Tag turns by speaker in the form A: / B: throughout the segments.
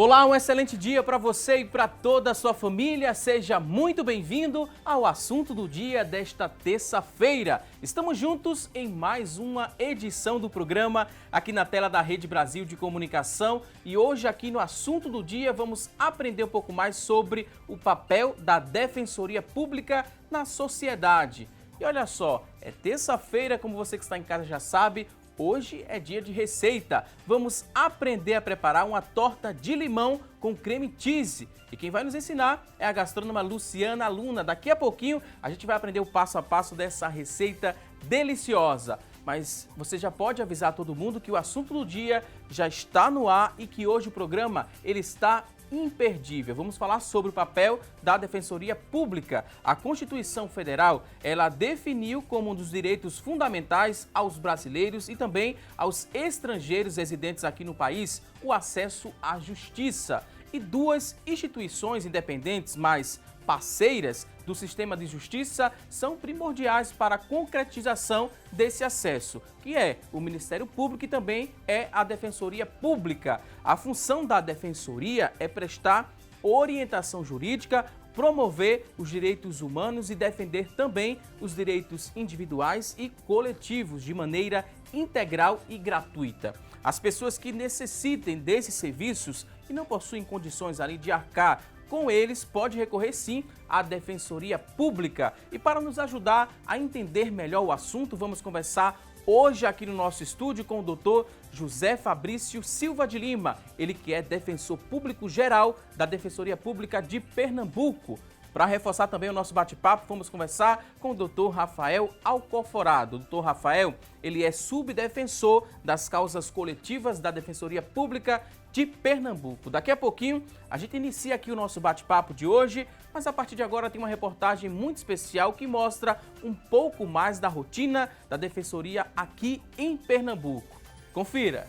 A: Olá, um excelente dia para você e para toda a sua família. Seja muito bem-vindo ao assunto do dia desta terça-feira. Estamos juntos em mais uma edição do programa aqui na tela da Rede Brasil de Comunicação. E hoje aqui no assunto do dia vamos aprender um pouco mais sobre o papel da Defensoria Pública na sociedade. E olha só, é terça-feira, como você que está em casa já sabe. Hoje é dia de receita. Vamos aprender a preparar uma torta de limão com creme cheese. E quem vai nos ensinar é a gastrônoma Luciana Luna. Daqui a pouquinho a gente vai aprender o passo a passo dessa receita deliciosa. Mas você já pode avisar todo mundo que o assunto do dia já está no ar e que hoje o programa ele está imperdível. Vamos falar sobre o papel da Defensoria Pública. A Constituição Federal, ela definiu como um dos direitos fundamentais aos brasileiros e também aos estrangeiros residentes aqui no país o acesso à justiça. E duas instituições independentes, mas parceiras do sistema de justiça, são primordiais para a concretização desse acesso, que é o Ministério Público e também é a Defensoria Pública. A função da Defensoria é prestar orientação jurídica, promover os direitos humanos e defender também os direitos individuais e coletivos de maneira integral e gratuita. As pessoas que necessitem desses serviços e não possuem condições ali de arcar com eles, pode recorrer sim à Defensoria Pública. E para nos ajudar a entender melhor o assunto, vamos conversar hoje aqui no nosso estúdio com o doutor José Fabrício Silva de Lima, ele que é defensor público geral da Defensoria Pública de Pernambuco. Para reforçar também o nosso bate-papo, vamos conversar com o doutor Rafael Alcoforado. O doutor Rafael, ele é subdefensor das causas coletivas da Defensoria Pública de Pernambuco. Daqui a pouquinho a gente inicia aqui o nosso bate-papo de hoje, mas a partir de agora tem uma reportagem muito especial que mostra um pouco mais da rotina da Defensoria aqui em Pernambuco. Confira!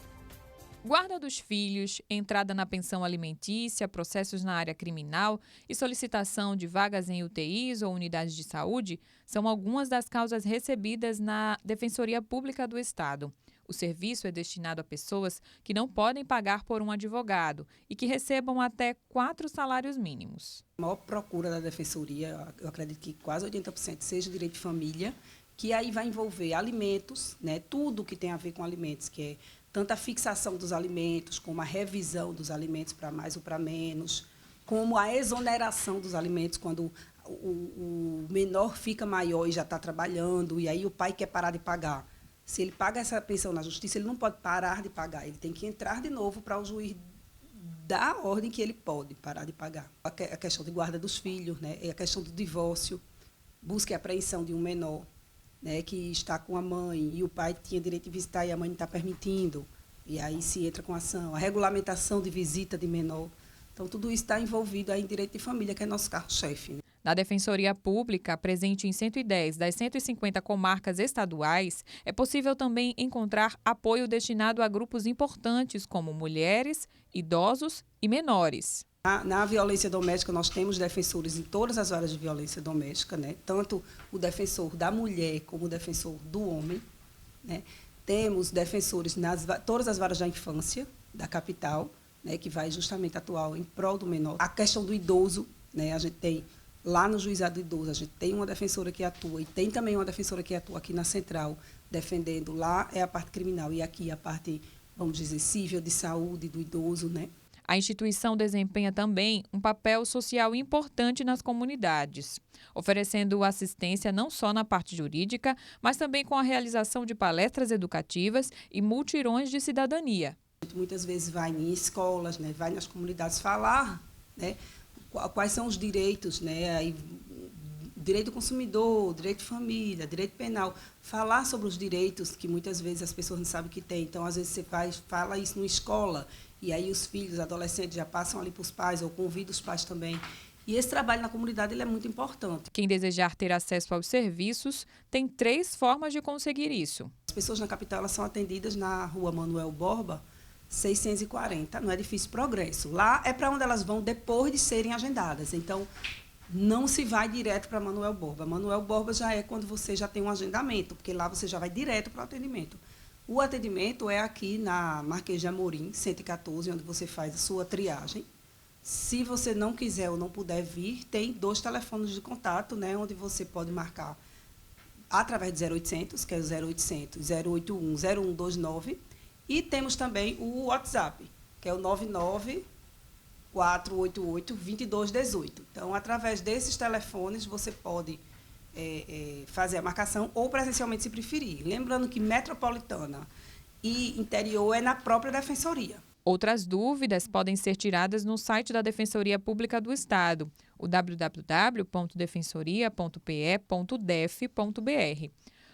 B: Guarda dos filhos, entrada na pensão alimentícia, processos na área criminal e solicitação de vagas em UTIs ou unidades de saúde são algumas das causas recebidas na Defensoria Pública do Estado. O serviço é destinado a pessoas que não podem pagar por um advogado e que recebam até 4 salários mínimos.
C: A maior procura da Defensoria, eu acredito que quase 80% seja direito de família, que aí vai envolver alimentos, né, tudo que tem a ver com alimentos, que é tanto a fixação dos alimentos, como a revisão dos alimentos para mais ou para menos, como a exoneração dos alimentos quando o menor fica maior e já está trabalhando, e aí o pai quer parar de pagar. Se ele paga essa pensão na justiça, ele não pode parar de pagar, ele tem que entrar de novo para o juiz dar a ordem que ele pode parar de pagar. A questão de guarda dos filhos, né, a questão do divórcio, busca e apreensão de um menor, né, que está com a mãe e o pai tinha direito de visitar e a mãe não está permitindo, e aí se entra com ação, a regulamentação de visita de menor. Então, tudo isso está envolvido aí em direito de família, que é nosso carro-chefe, né?
B: Na Defensoria Pública, presente em 110 das 150 comarcas estaduais, é possível também encontrar apoio destinado a grupos importantes como mulheres, idosos e menores.
C: Na violência doméstica, nós temos defensores em todas as varas de violência doméstica, né? Tanto o defensor da mulher como o defensor do homem, né? Temos defensores nas todas as varas da infância da capital, né? Que vai justamente atuar em prol do menor. A questão do idoso, né? A gente tem lá no juizado do idoso, a gente tem uma defensora que atua e tem também uma defensora que atua aqui na central, defendendo. Lá é a parte criminal e aqui a parte, vamos dizer, civil, de saúde do idoso, né?
B: A instituição desempenha também um papel social importante nas comunidades, oferecendo assistência não só na parte jurídica, mas também com a realização de palestras educativas e multirões de cidadania.
C: Muitas vezes vai em escolas, né, vai nas comunidades falar, né, quais são os direitos, né, aí, direito do consumidor, direito de família, direito penal, falar sobre os direitos que muitas vezes as pessoas não sabem que têm. Então, às vezes, você fala isso numa escola, e aí os filhos, os adolescentes já passam ali para os pais, ou convidam os pais também. E esse trabalho na comunidade ele é muito importante.
B: Quem desejar ter acesso aos serviços tem 3 formas de conseguir isso.
C: As pessoas na capital elas são atendidas na rua Manuel Borba, 640, não é difícil progresso. Lá é para onde elas vão depois de serem agendadas. Então, não se vai direto para Manuel Borba. Manuel Borba já é quando você já tem um agendamento, porque lá você já vai direto para o atendimento. O atendimento é aqui na Marquês de Amorim, 114, onde você faz a sua triagem. Se você não quiser ou não puder vir, tem 2 telefones de contato, né, onde você pode marcar através de 0800, que é o 0800 081 0129, e temos também o WhatsApp, que é o 99 488 2218. Então, através desses telefones, você pode fazer a marcação ou presencialmente, se preferir. Lembrando que metropolitana e interior é na própria Defensoria.
B: Outras dúvidas podem ser tiradas no site da Defensoria Pública do Estado, o www.defensoria.pe.def.br.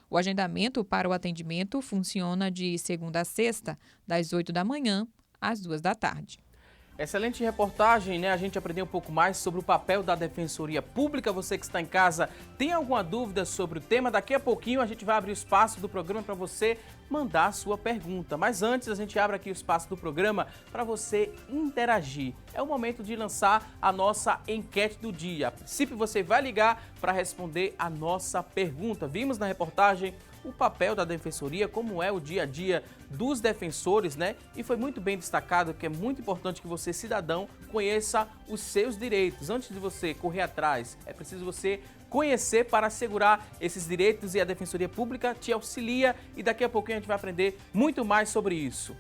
B: O agendamento para o atendimento funciona de segunda a sexta, das 8 da manhã às 2 da tarde.
A: Excelente reportagem, né? A gente aprendeu um pouco mais sobre o papel da Defensoria Pública. Você que está em casa, tem alguma dúvida sobre o tema? Daqui a pouquinho a gente vai abrir o espaço do programa para você mandar a sua pergunta. Mas antes, a gente abre aqui o espaço do programa para você interagir. É o momento de lançar a nossa enquete do dia. A princípio, você vai ligar para responder a nossa pergunta. Vimos na reportagem o papel da Defensoria, como é o dia a dia dos defensores, né? E foi muito bem destacado que é muito importante que você, cidadão, conheça os seus direitos. Antes de você correr atrás, é preciso você conhecer para assegurar esses direitos, e a Defensoria Pública te auxilia, e daqui a pouquinho a gente vai aprender muito mais sobre isso.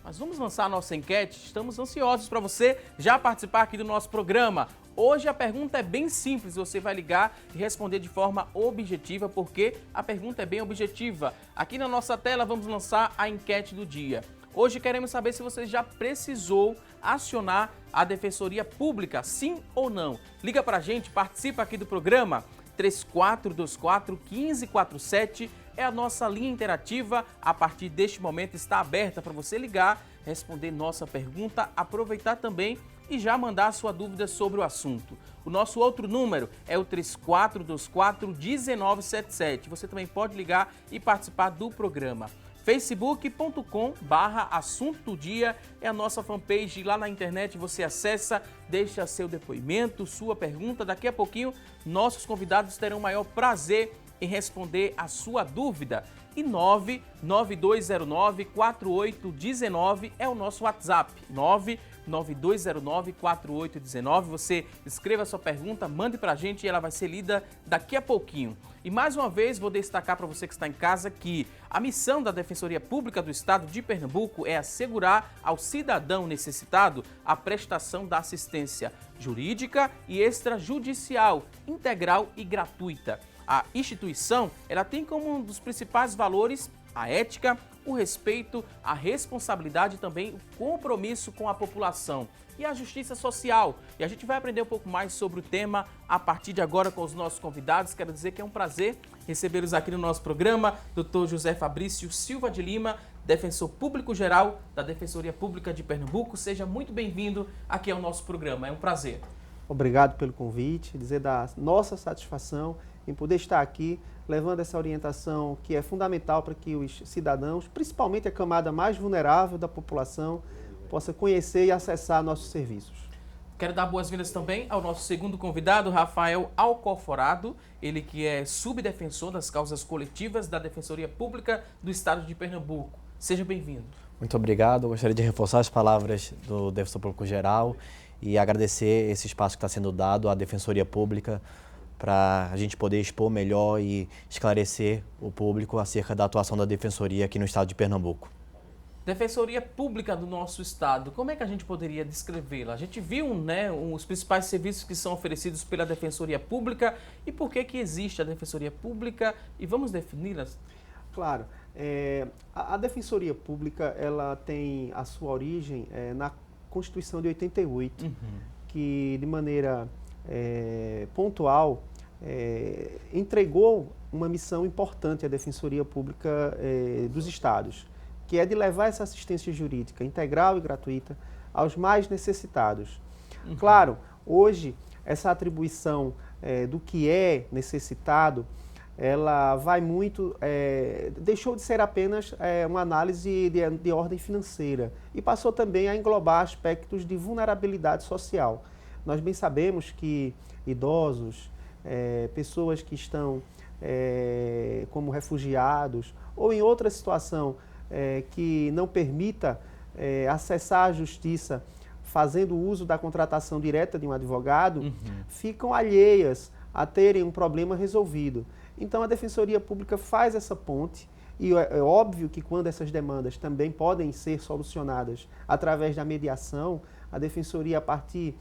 A: Mas vamos lançar a nossa enquete, estamos ansiosos para você já participar aqui do nosso programa. Hoje a pergunta é bem simples, você vai ligar e responder de forma objetiva, porque a pergunta é bem objetiva. Aqui na nossa tela vamos lançar a enquete do dia. Hoje queremos saber se você já precisou acionar a Defensoria Pública, sim ou não. Liga pra gente, participa aqui do programa, 3424-1547 é a nossa linha interativa. A partir deste momento está aberta para você ligar, responder nossa pergunta, aproveitar também e já mandar a sua dúvida sobre o assunto. O nosso outro número é o 3424-1977. Você também pode ligar e participar do programa. facebook.com/assunto do dia é a nossa fanpage. Lá na internet você acessa, deixa seu depoimento, sua pergunta. Daqui a pouquinho nossos convidados terão o maior prazer em responder a sua dúvida. E 99209-4819 é o nosso WhatsApp. 99209-4819. Você escreva a sua pergunta, mande pra gente e ela vai ser lida daqui a pouquinho. E mais uma vez vou destacar para você que está em casa que a missão da Defensoria Pública do Estado de Pernambuco é assegurar ao cidadão necessitado a prestação da assistência jurídica e extrajudicial, integral e gratuita. A instituição, ela tem como um dos principais valores a ética, o respeito, a responsabilidade e também o compromisso com a população e a justiça social. E a gente vai aprender um pouco mais sobre o tema a partir de agora com os nossos convidados. Quero dizer que é um prazer recebê-los aqui no nosso programa. Dr. José Fabrício Silva de Lima, defensor público-geral da Defensoria Pública de Pernambuco. Seja muito bem-vindo aqui ao nosso programa. É um prazer.
D: Obrigado pelo convite, dizer da nossa satisfação em poder estar aqui levando essa orientação que é fundamental para que os cidadãos, principalmente a camada mais vulnerável da população, possa conhecer e acessar nossos serviços.
A: Quero dar boas-vindas também ao nosso segundo convidado, Rafael Alcoforado, ele que é subdefensor das causas coletivas da Defensoria Pública do Estado de Pernambuco. Seja bem-vindo.
E: Muito obrigado. Eu gostaria de reforçar as palavras do defensor público geral e agradecer esse espaço que está sendo dado à Defensoria Pública para a gente poder expor melhor e esclarecer o público acerca da atuação da Defensoria aqui no estado de Pernambuco.
A: Defensoria Pública do nosso estado, como é que a gente poderia descrevê-la? A gente viu, né, os principais serviços que são oferecidos pela Defensoria Pública e por que existe a Defensoria Pública e vamos defini-las?
D: Claro, a Defensoria Pública ela tem a sua origem na Constituição de 88, que de maneira pontual entregou uma missão importante à Defensoria Pública dos Estados, que é de levar essa assistência jurídica integral e gratuita aos mais necessitados. Claro, hoje essa atribuição do que é necessitado, ela vai muito, deixou de ser apenas uma análise de ordem financeira e passou também a englobar aspectos de vulnerabilidade social. Nós bem sabemos que idosos, pessoas que estão como refugiados ou em outra situação que não permita acessar a justiça fazendo uso da contratação direta de um advogado, ficam alheias a terem um problema resolvido. Então, a Defensoria Pública faz essa ponte, e é óbvio que quando essas demandas também podem ser solucionadas através da mediação, a Defensoria, a partir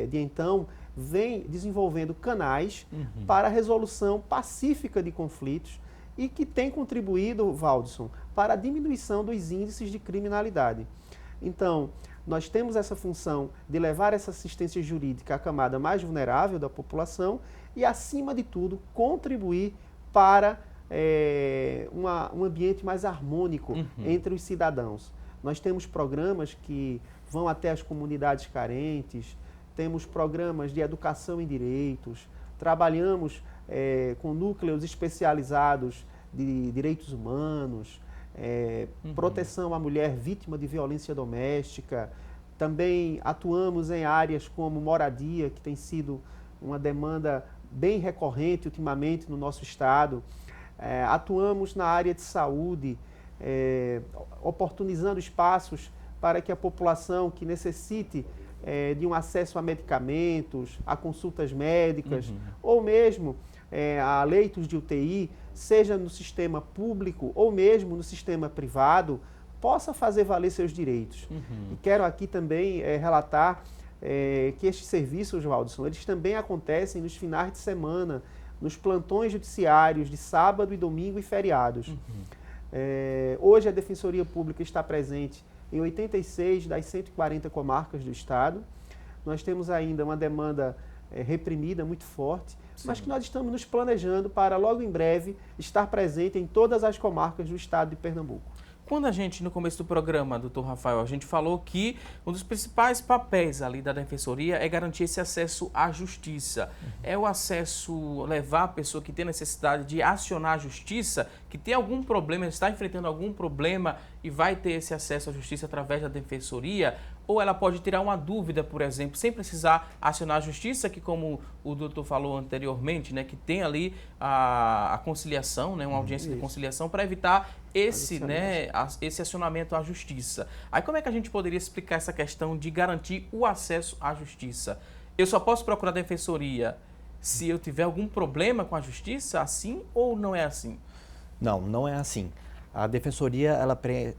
D: de então, vem desenvolvendo canais para a resolução pacífica de conflitos e que tem contribuído, Valdson, para a diminuição dos índices de criminalidade. Então, nós temos essa função de levar essa assistência jurídica à camada mais vulnerável da população e, acima de tudo, contribuir para um ambiente mais harmônico entre os cidadãos. Nós temos programas que vão até as comunidades carentes, temos programas de educação em direitos, trabalhamos com núcleos especializados de direitos humanos, proteção à mulher vítima de violência doméstica. Também atuamos em áreas como moradia, que tem sido uma demanda bem recorrente ultimamente no nosso estado. Atuamos na área de saúde, oportunizando espaços para que a população que necessite de um acesso a medicamentos, a consultas médicas, ou mesmo a leitos de UTI, seja no sistema público ou mesmo no sistema privado, possa fazer valer seus direitos. E quero aqui também relatar que estes serviços, Waldson, eles também acontecem nos finais de semana, nos plantões judiciários de sábado e domingo e feriados. Hoje a Defensoria Pública está presente em 86 das 140 comarcas do estado. Nós temos ainda uma demanda reprimida muito forte, mas que nós estamos nos planejando para logo em breve estar presente em todas as comarcas do estado de Pernambuco.
A: Quando a gente, no começo do programa, doutor Rafael, a gente falou que um dos principais papéis ali da Defensoria é garantir esse acesso à justiça. É o acesso, levar a pessoa que tem necessidade de acionar a justiça, que tem algum problema, está enfrentando algum problema e vai ter esse acesso à justiça através da Defensoria, ou ela pode tirar uma dúvida, por exemplo, sem precisar acionar a justiça, que como o doutor falou anteriormente, né, que tem ali a conciliação, né, uma audiência de conciliação para evitar esse acionamento à justiça. Aí como é que a gente poderia explicar essa questão de garantir o acesso à justiça? Eu só posso procurar a Defensoria se eu tiver algum problema com a justiça, assim ou não é assim?
E: Não, não é assim. A Defensoria,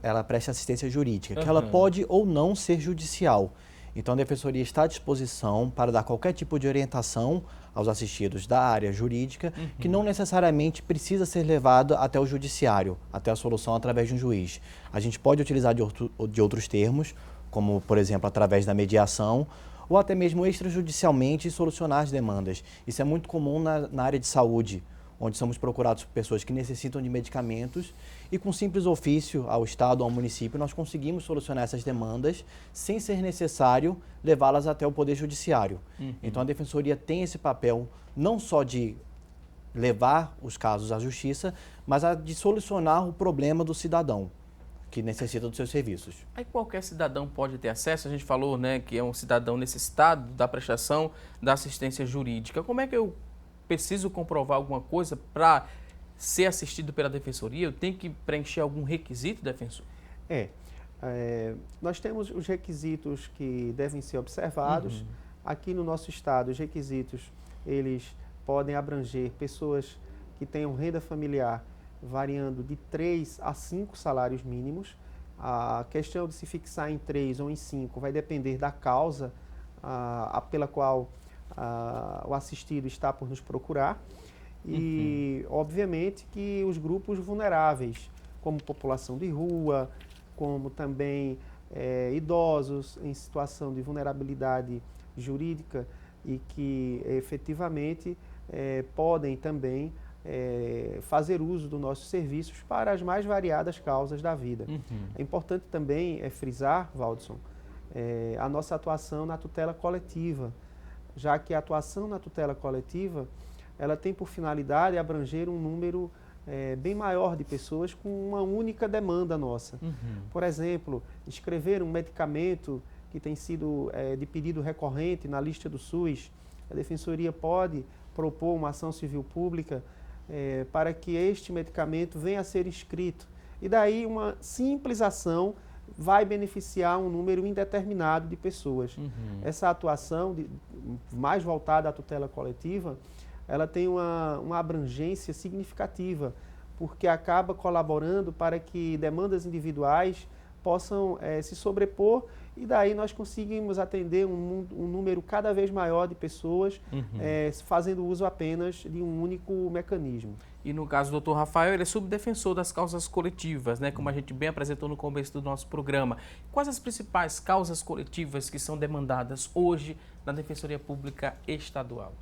E: ela presta assistência jurídica, que ela pode ou não ser judicial. Então, a Defensoria está à disposição para dar qualquer tipo de orientação aos assistidos da área jurídica, que não necessariamente precisa ser levado até o judiciário, até a solução através de um juiz. A gente pode utilizar de outros termos, como, por exemplo, através da mediação, ou até mesmo extrajudicialmente solucionar as demandas. Isso é muito comum na área de saúde, onde somos procurados por pessoas que necessitam de medicamentos e com simples ofício ao Estado ou ao município nós conseguimos solucionar essas demandas sem ser necessário levá-las até o Poder Judiciário. Então a Defensoria tem esse papel não só de levar os casos à Justiça, mas de solucionar o problema do cidadão que necessita dos seus serviços.
A: Aí qualquer cidadão pode ter acesso? A gente falou, né, que é um cidadão necessitado da prestação da assistência jurídica. Como é que eu preciso comprovar alguma coisa para ser assistido pela Defensoria? Eu tenho que preencher algum requisito, defensor?
D: Nós temos os requisitos que devem ser observados. Aqui no nosso estado, os requisitos, eles podem abranger pessoas que tenham renda familiar variando de 3 a 5 salários mínimos. A questão de se fixar em 3 ou em 5 vai depender da causa pela qual o assistido está por nos procurar e, obviamente, que os grupos vulneráveis, como população de rua, como também idosos em situação de vulnerabilidade jurídica e que efetivamente podem também fazer uso dos nossos serviços para as mais variadas causas da vida. É importante também frisar, Waldson, a nossa atuação na tutela coletiva, já que a atuação na tutela coletiva ela tem por finalidade abranger um número bem maior de pessoas com uma única demanda nossa. Por exemplo, inscrever um medicamento que tem sido de pedido recorrente na lista do SUS, a Defensoria pode propor uma ação civil pública para que este medicamento venha a ser inscrito E daí uma simples ação vai beneficiar um número indeterminado de pessoas. Essa atuação mais voltada à tutela coletiva, ela tem uma abrangência significativa, porque acaba colaborando para que demandas individuais possam se sobrepor e daí nós conseguimos atender um número cada vez maior de pessoas fazendo uso apenas de um único mecanismo.
A: E no caso do Dr. Rafael, ele é subdefensor das causas coletivas, né? Como a gente bem apresentou no começo do nosso programa. Quais as principais causas coletivas que são demandadas hoje na Defensoria Pública Estadual?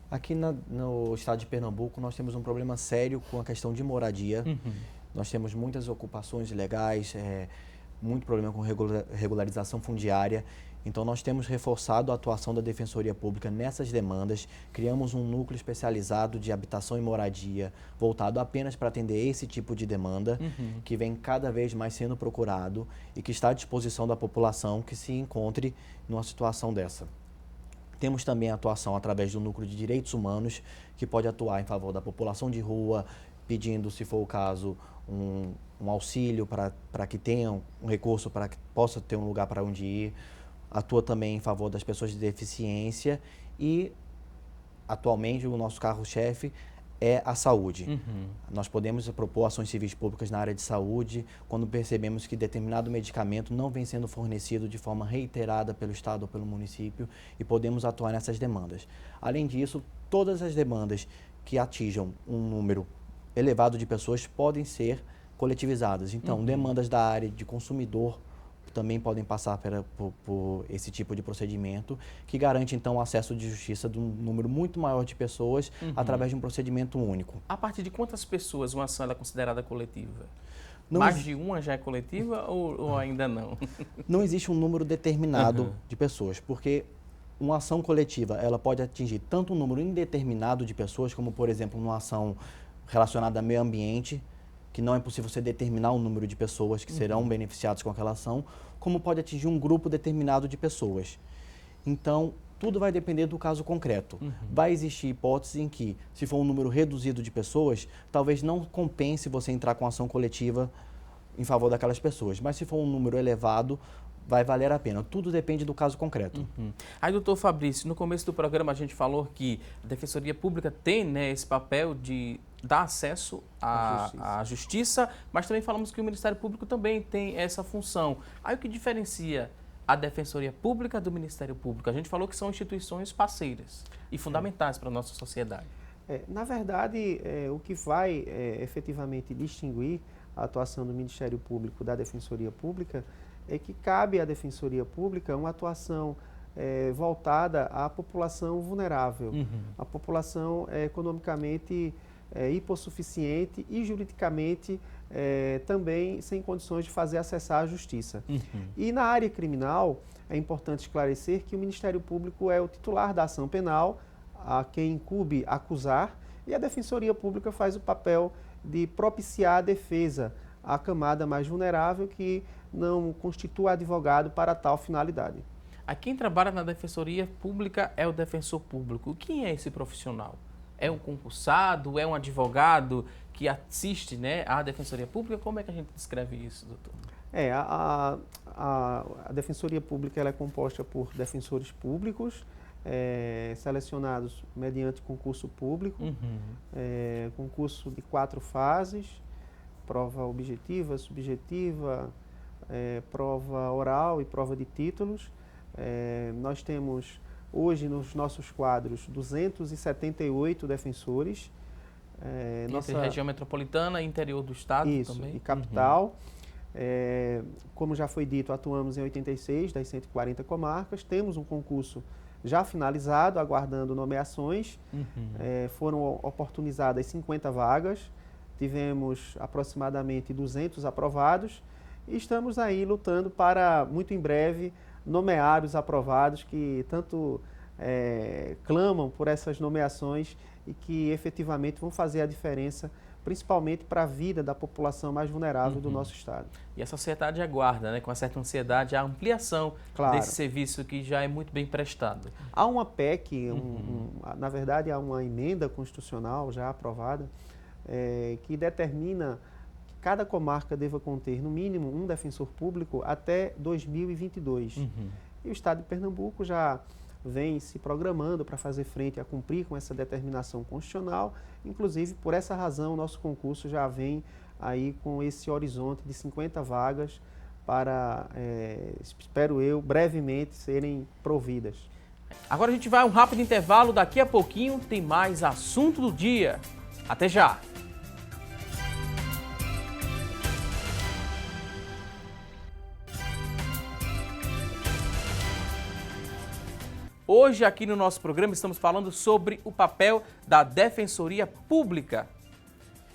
E: Aqui no estado de Pernambuco, nós temos um problema sério com a questão de moradia. Nós temos muitas ocupações ilegais, muito problema com regularização fundiária. Então, nós temos reforçado a atuação da Defensoria Pública nessas demandas. Criamos um núcleo especializado de habitação e moradia, voltado apenas para atender esse tipo de demanda, que vem cada vez mais sendo procurado e que está à disposição da população que se encontre numa situação dessa. Temos também a atuação através do Núcleo de Direitos Humanos, que pode atuar em favor da população de rua, pedindo, se for o caso, um auxílio para que tenham um recurso, para que possa ter um lugar para onde ir. Atua também em favor das pessoas de deficiência e, atualmente, o nosso carro-chefe é a saúde. Nós podemos propor ações civis públicas na área de saúde quando percebemos que determinado medicamento não vem sendo fornecido de forma reiterada pelo Estado ou pelo município e podemos atuar nessas demandas. Além disso, todas as demandas que atinjam um número elevado de pessoas podem ser coletivizadas. Então, demandas da área de consumidor também podem passar por esse tipo de procedimento, que garante, então, o acesso de justiça de um número muito maior de pessoas através de um procedimento único.
A: A partir de quantas pessoas uma ação é considerada coletiva?
E: Não
A: Mais de uma já é coletiva ou ainda não?
E: Não existe um número determinado de pessoas, porque uma ação coletiva ela pode atingir tanto um número indeterminado de pessoas, como, por exemplo, uma ação relacionada ao meio ambiente, que não é possível você determinar o número de pessoas que serão beneficiadas com aquela ação, como pode atingir um grupo determinado de pessoas. Então, tudo vai depender do caso concreto. Vai existir hipóteses em que, se for um número reduzido de pessoas, talvez não compense você entrar com ação coletiva em favor daquelas pessoas. Mas se for um número elevado, vai valer a pena. Tudo depende do caso concreto.
A: Aí, doutor Fabrício, no começo do programa a gente falou que a Defensoria Pública tem, né, esse papel de dar acesso à justiça, mas também falamos que o Ministério Público também tem essa função. Aí o que diferencia a Defensoria Pública do Ministério Público? A gente falou que são instituições parceiras e fundamentais para a nossa sociedade.
D: Na verdade, o que vai efetivamente distinguir a atuação do Ministério Público da Defensoria Pública é que cabe à Defensoria Pública uma atuação voltada à população vulnerável, à população economicamente hipossuficiente e juridicamente também sem condições de fazer acessar a justiça. E na área criminal, é importante esclarecer que o Ministério Público é o titular da ação penal, a quem incumbe acusar, e a Defensoria Pública faz o papel de propiciar a defesa à camada mais vulnerável que não constitua advogado para tal finalidade.
A: A quem trabalha na Defensoria Pública é o defensor público. Quem é esse profissional? É um concursado? É um advogado que assiste, né, à Defensoria Pública? Como é que a gente descreve isso, doutor?
D: A Defensoria Pública ela é composta por defensores públicos, selecionados mediante concurso público, concurso de 4 fases, prova objetiva, subjetiva, prova oral e prova de títulos. Nós temos hoje nos nossos quadros 278 defensores.
A: Entre região metropolitana e interior do estado também?
D: E capital. Como já foi dito, atuamos em 86 das 140 comarcas. Temos um concurso já finalizado, aguardando nomeações. Foram oportunizadas 50 vagas. Tivemos aproximadamente 200 aprovados. E estamos aí lutando para, muito em breve, nomear os aprovados que tanto clamam por essas nomeações e que efetivamente vão fazer a diferença, principalmente para a vida da população mais vulnerável do nosso estado.
A: E a sociedade aguarda, né, com uma certa ansiedade, a ampliação desse serviço que já é muito bem prestado.
D: Há uma PEC, na verdade há uma emenda constitucional já aprovada, que determina que cada comarca deva conter, no mínimo, um defensor público até 2022. E o Estado de Pernambuco já vem se programando para fazer frente a cumprir com essa determinação constitucional. Inclusive, por essa razão, o nosso concurso já vem aí com esse horizonte de 50 vagas para, espero eu, brevemente serem providas.
A: Agora a gente vai a um rápido intervalo, daqui a pouquinho tem mais assunto do dia. Até já! Hoje aqui no nosso programa estamos falando sobre o papel da Defensoria Pública.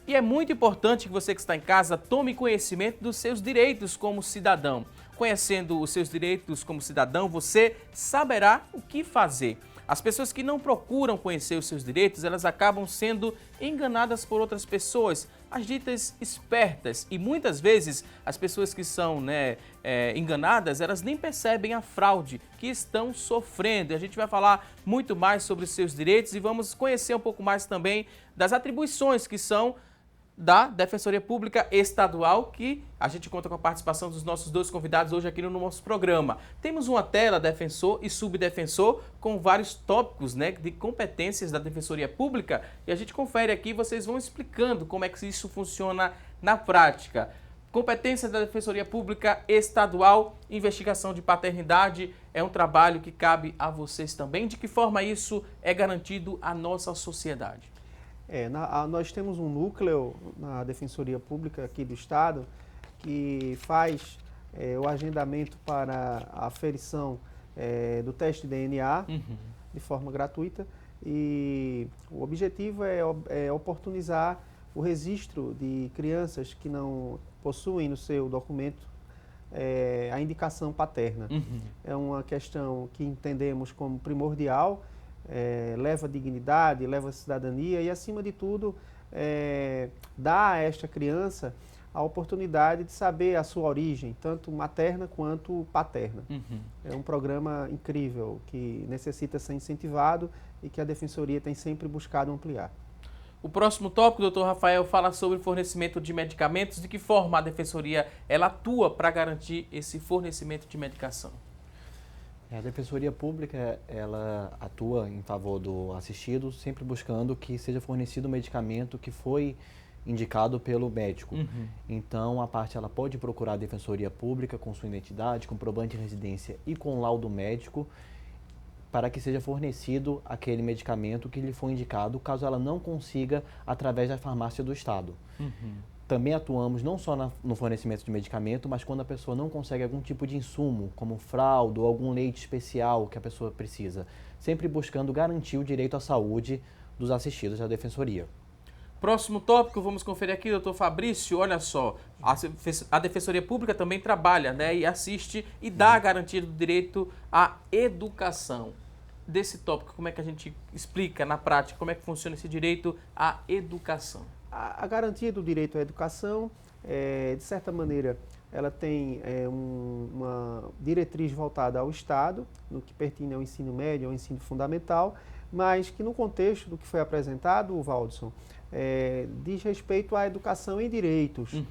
A: E é muito importante que você que está em casa tome conhecimento dos seus direitos como cidadão. Conhecendo os seus direitos como cidadão, você saberá o que fazer. As pessoas que não procuram conhecer os seus direitos, elas acabam sendo enganadas por outras pessoas, as ditas espertas. E muitas vezes as pessoas que são enganadas, elas nem percebem a fraude que estão sofrendo. E a gente vai falar muito mais sobre os seus direitos e vamos conhecer um pouco mais também das atribuições que são da Defensoria Pública Estadual, que a gente conta com a participação dos nossos dois convidados hoje aqui no nosso programa. Temos uma tela, defensor e subdefensor, com vários tópicos de competências da Defensoria Pública, e a gente confere aqui, vocês vão explicando como é que isso funciona na prática. Competências da Defensoria Pública Estadual, investigação de paternidade, é um trabalho que cabe a vocês também. De que forma isso é garantido à nossa sociedade?
D: Nós temos um núcleo na Defensoria Pública aqui do Estado que faz o agendamento para a aferição do teste de DNA de forma gratuita, e o objetivo é oportunizar o registro de crianças que não possuem no seu documento a indicação paterna. É uma questão que entendemos como primordial, leva dignidade, leva cidadania e, acima de tudo, dá a esta criança a oportunidade de saber a sua origem, tanto materna quanto paterna. É um programa incrível que necessita ser incentivado e que a Defensoria tem sempre buscado ampliar.
A: O próximo tópico, doutor Rafael, fala sobre o fornecimento de medicamentos. De que forma a Defensoria ela atua para garantir esse fornecimento de medicação?
E: A Defensoria Pública, ela atua em favor do assistido, sempre buscando que seja fornecido o medicamento que foi indicado pelo médico. Então, a parte ela pode procurar a Defensoria Pública com sua identidade, comprovante de residência e com laudo médico, para que seja fornecido aquele medicamento que lhe foi indicado, caso ela não consiga através da farmácia do Estado. Também atuamos não só no fornecimento de medicamento, mas quando a pessoa não consegue algum tipo de insumo, como fralda ou algum leite especial que a pessoa precisa, sempre buscando garantir o direito à saúde dos assistidos da Defensoria.
A: Próximo tópico, vamos conferir aqui, doutor Fabrício. Olha só, a Defensoria Pública também trabalha e assiste e dá a garantia do direito à educação. Desse tópico, como é que a gente explica na prática, como é que funciona esse direito à educação?
D: A garantia do direito à educação, de certa maneira, ela tem uma diretriz voltada ao Estado, no que pertine ao ensino médio, ao ensino fundamental, mas que no contexto do que foi apresentado, Valdson, diz respeito à educação em direitos.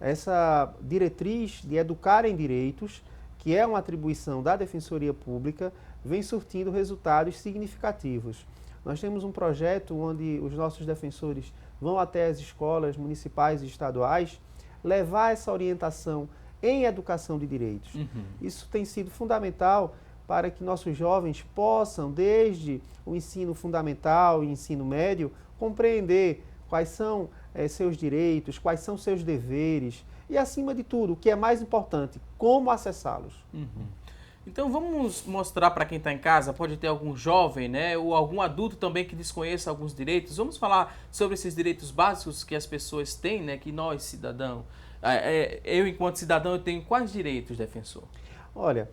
D: Essa diretriz de educar em direitos, que é uma atribuição da Defensoria Pública, vem surtindo resultados significativos. Nós temos um projeto onde os nossos defensores vão até as escolas municipais e estaduais levar essa orientação em educação de direitos. Isso tem sido fundamental para que nossos jovens possam, desde o ensino fundamental e ensino médio, compreender quais são seus direitos, quais são seus deveres e, acima de tudo, o que é mais importante, como acessá-los.
A: Então vamos mostrar para quem está em casa, pode ter algum jovem, ou algum adulto também que desconheça alguns direitos. Vamos falar sobre esses direitos básicos que as pessoas têm, que nós, cidadão. Eu, enquanto cidadão, eu tenho quais direitos, defensor?
D: Olha,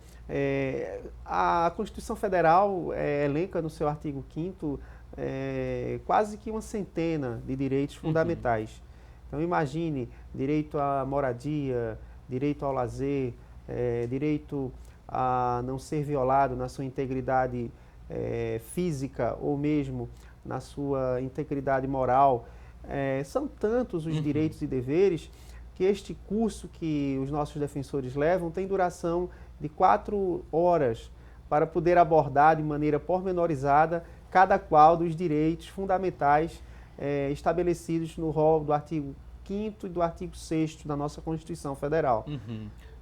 D: a Constituição Federal elenca no seu artigo 5º quase que uma centena de direitos fundamentais. Então imagine direito à moradia, direito ao lazer, direito a não ser violado na sua integridade física ou mesmo na sua integridade moral. São tantos os direitos e deveres que este curso que os nossos defensores levam tem duração de 4 horas para poder abordar de maneira pormenorizada cada qual dos direitos fundamentais estabelecidos no rol do artigo 5º e do artigo 6º da nossa Constituição Federal.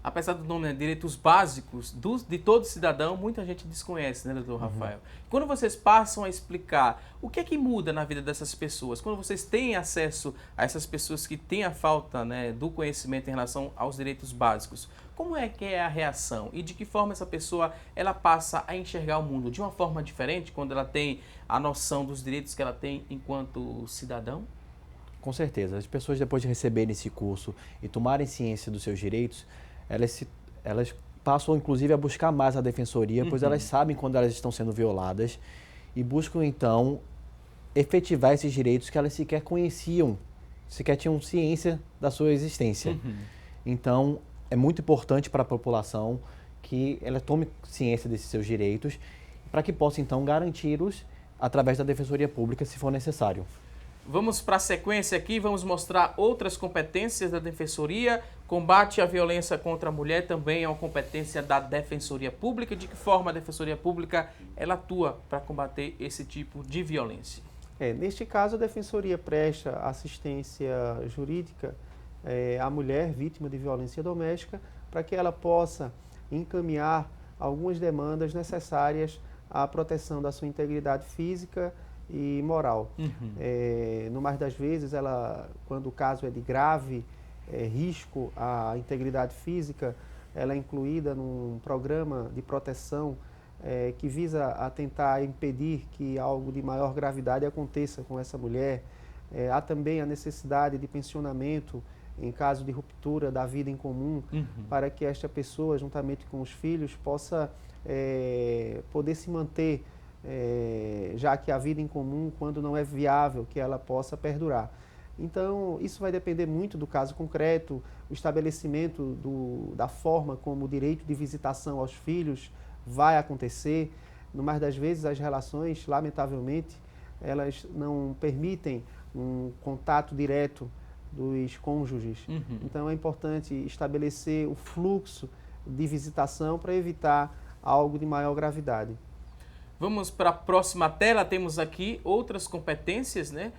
A: Apesar do nome, né, direitos básicos de todo cidadão, muita gente desconhece, né, doutor Rafael? Quando vocês passam a explicar o que é que muda na vida dessas pessoas, quando vocês têm acesso a essas pessoas que têm a falta, né, do conhecimento em relação aos direitos básicos, como é que é a reação e de que forma essa pessoa ela passa a enxergar o mundo? De uma forma diferente quando ela tem a noção dos direitos que ela tem enquanto cidadão?
E: Com certeza. As pessoas, depois de receberem esse curso e tomarem ciência dos seus direitos, elas passam, inclusive, a buscar mais a defensoria, pois elas sabem quando elas estão sendo violadas e buscam, então, efetivar esses direitos que elas sequer conheciam, sequer tinham ciência da sua existência. Então, é muito importante para a população que ela tome ciência desses seus direitos para que possa, então, garanti-los através da Defensoria Pública, se for necessário.
A: Vamos para a sequência aqui, vamos mostrar outras competências da Defensoria. Combate à violência contra a mulher também é uma competência da Defensoria Pública. De que forma a Defensoria Pública ela atua para combater esse tipo de violência?
D: Neste caso, a Defensoria presta assistência jurídica à mulher vítima de violência doméstica para que ela possa encaminhar algumas demandas necessárias à proteção da sua integridade física e moral. No mais das vezes, quando o caso é de grave risco à integridade física, ela é incluída num programa de proteção que visa a tentar impedir que algo de maior gravidade aconteça com essa mulher. Há também a necessidade de pensionamento em caso de ruptura da vida em comum, para que esta pessoa, juntamente com os filhos, possa poder se manter, já que a vida em comum, quando não é viável, que ela possa perdurar. Então, isso vai depender muito do caso concreto, o estabelecimento da forma como o direito de visitação aos filhos vai acontecer. No mais das vezes, as relações, lamentavelmente, elas não permitem um contato direto dos cônjuges. Então, é importante estabelecer o fluxo de visitação para evitar algo de maior gravidade.
A: Vamos para a próxima tela, temos aqui outras competências, né?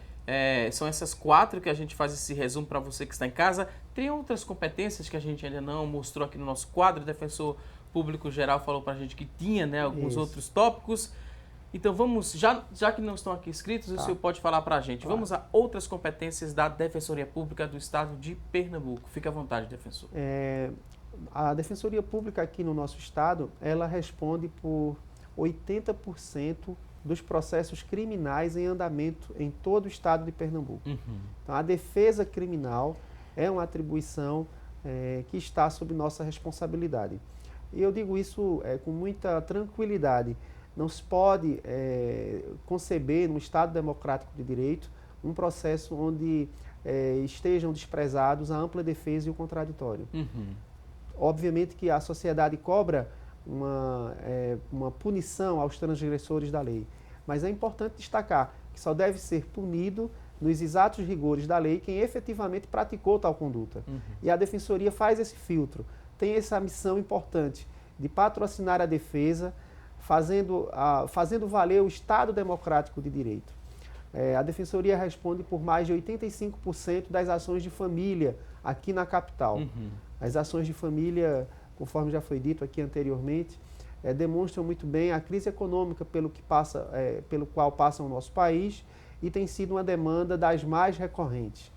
A: São essas 4 que a gente faz esse resumo para você que está em casa. Tem outras competências que a gente ainda não mostrou aqui no nosso quadro. O Defensor Público Geral falou para a gente que tinha, né, alguns outros tópicos. Então vamos, já que não estão aqui escritos, o senhor pode falar para a gente. Vamos a outras competências da Defensoria Pública do Estado de Pernambuco. Fique à vontade, defensor.
D: A Defensoria Pública aqui no nosso estado, ela responde por 80% dos processos criminais em andamento em todo o estado de Pernambuco. Então, a defesa criminal é uma atribuição que está sob nossa responsabilidade. E eu digo isso com muita tranquilidade. Não se pode conceber, num Estado democrático de direito, um processo onde estejam desprezados a ampla defesa e o contraditório. Obviamente que a sociedade cobra uma punição aos transgressores da lei, mas é importante destacar que só deve ser punido nos exatos rigores da lei quem efetivamente praticou tal conduta. E a Defensoria faz esse filtro, tem essa missão importante de patrocinar a defesa, fazendo valer o Estado democrático de direito. A Defensoria responde por mais de 85% das ações de família aqui na capital. As ações de família, conforme já foi dito aqui anteriormente, demonstram muito bem a crise econômica pelo qual passa o nosso país e tem sido uma demanda das mais recorrentes.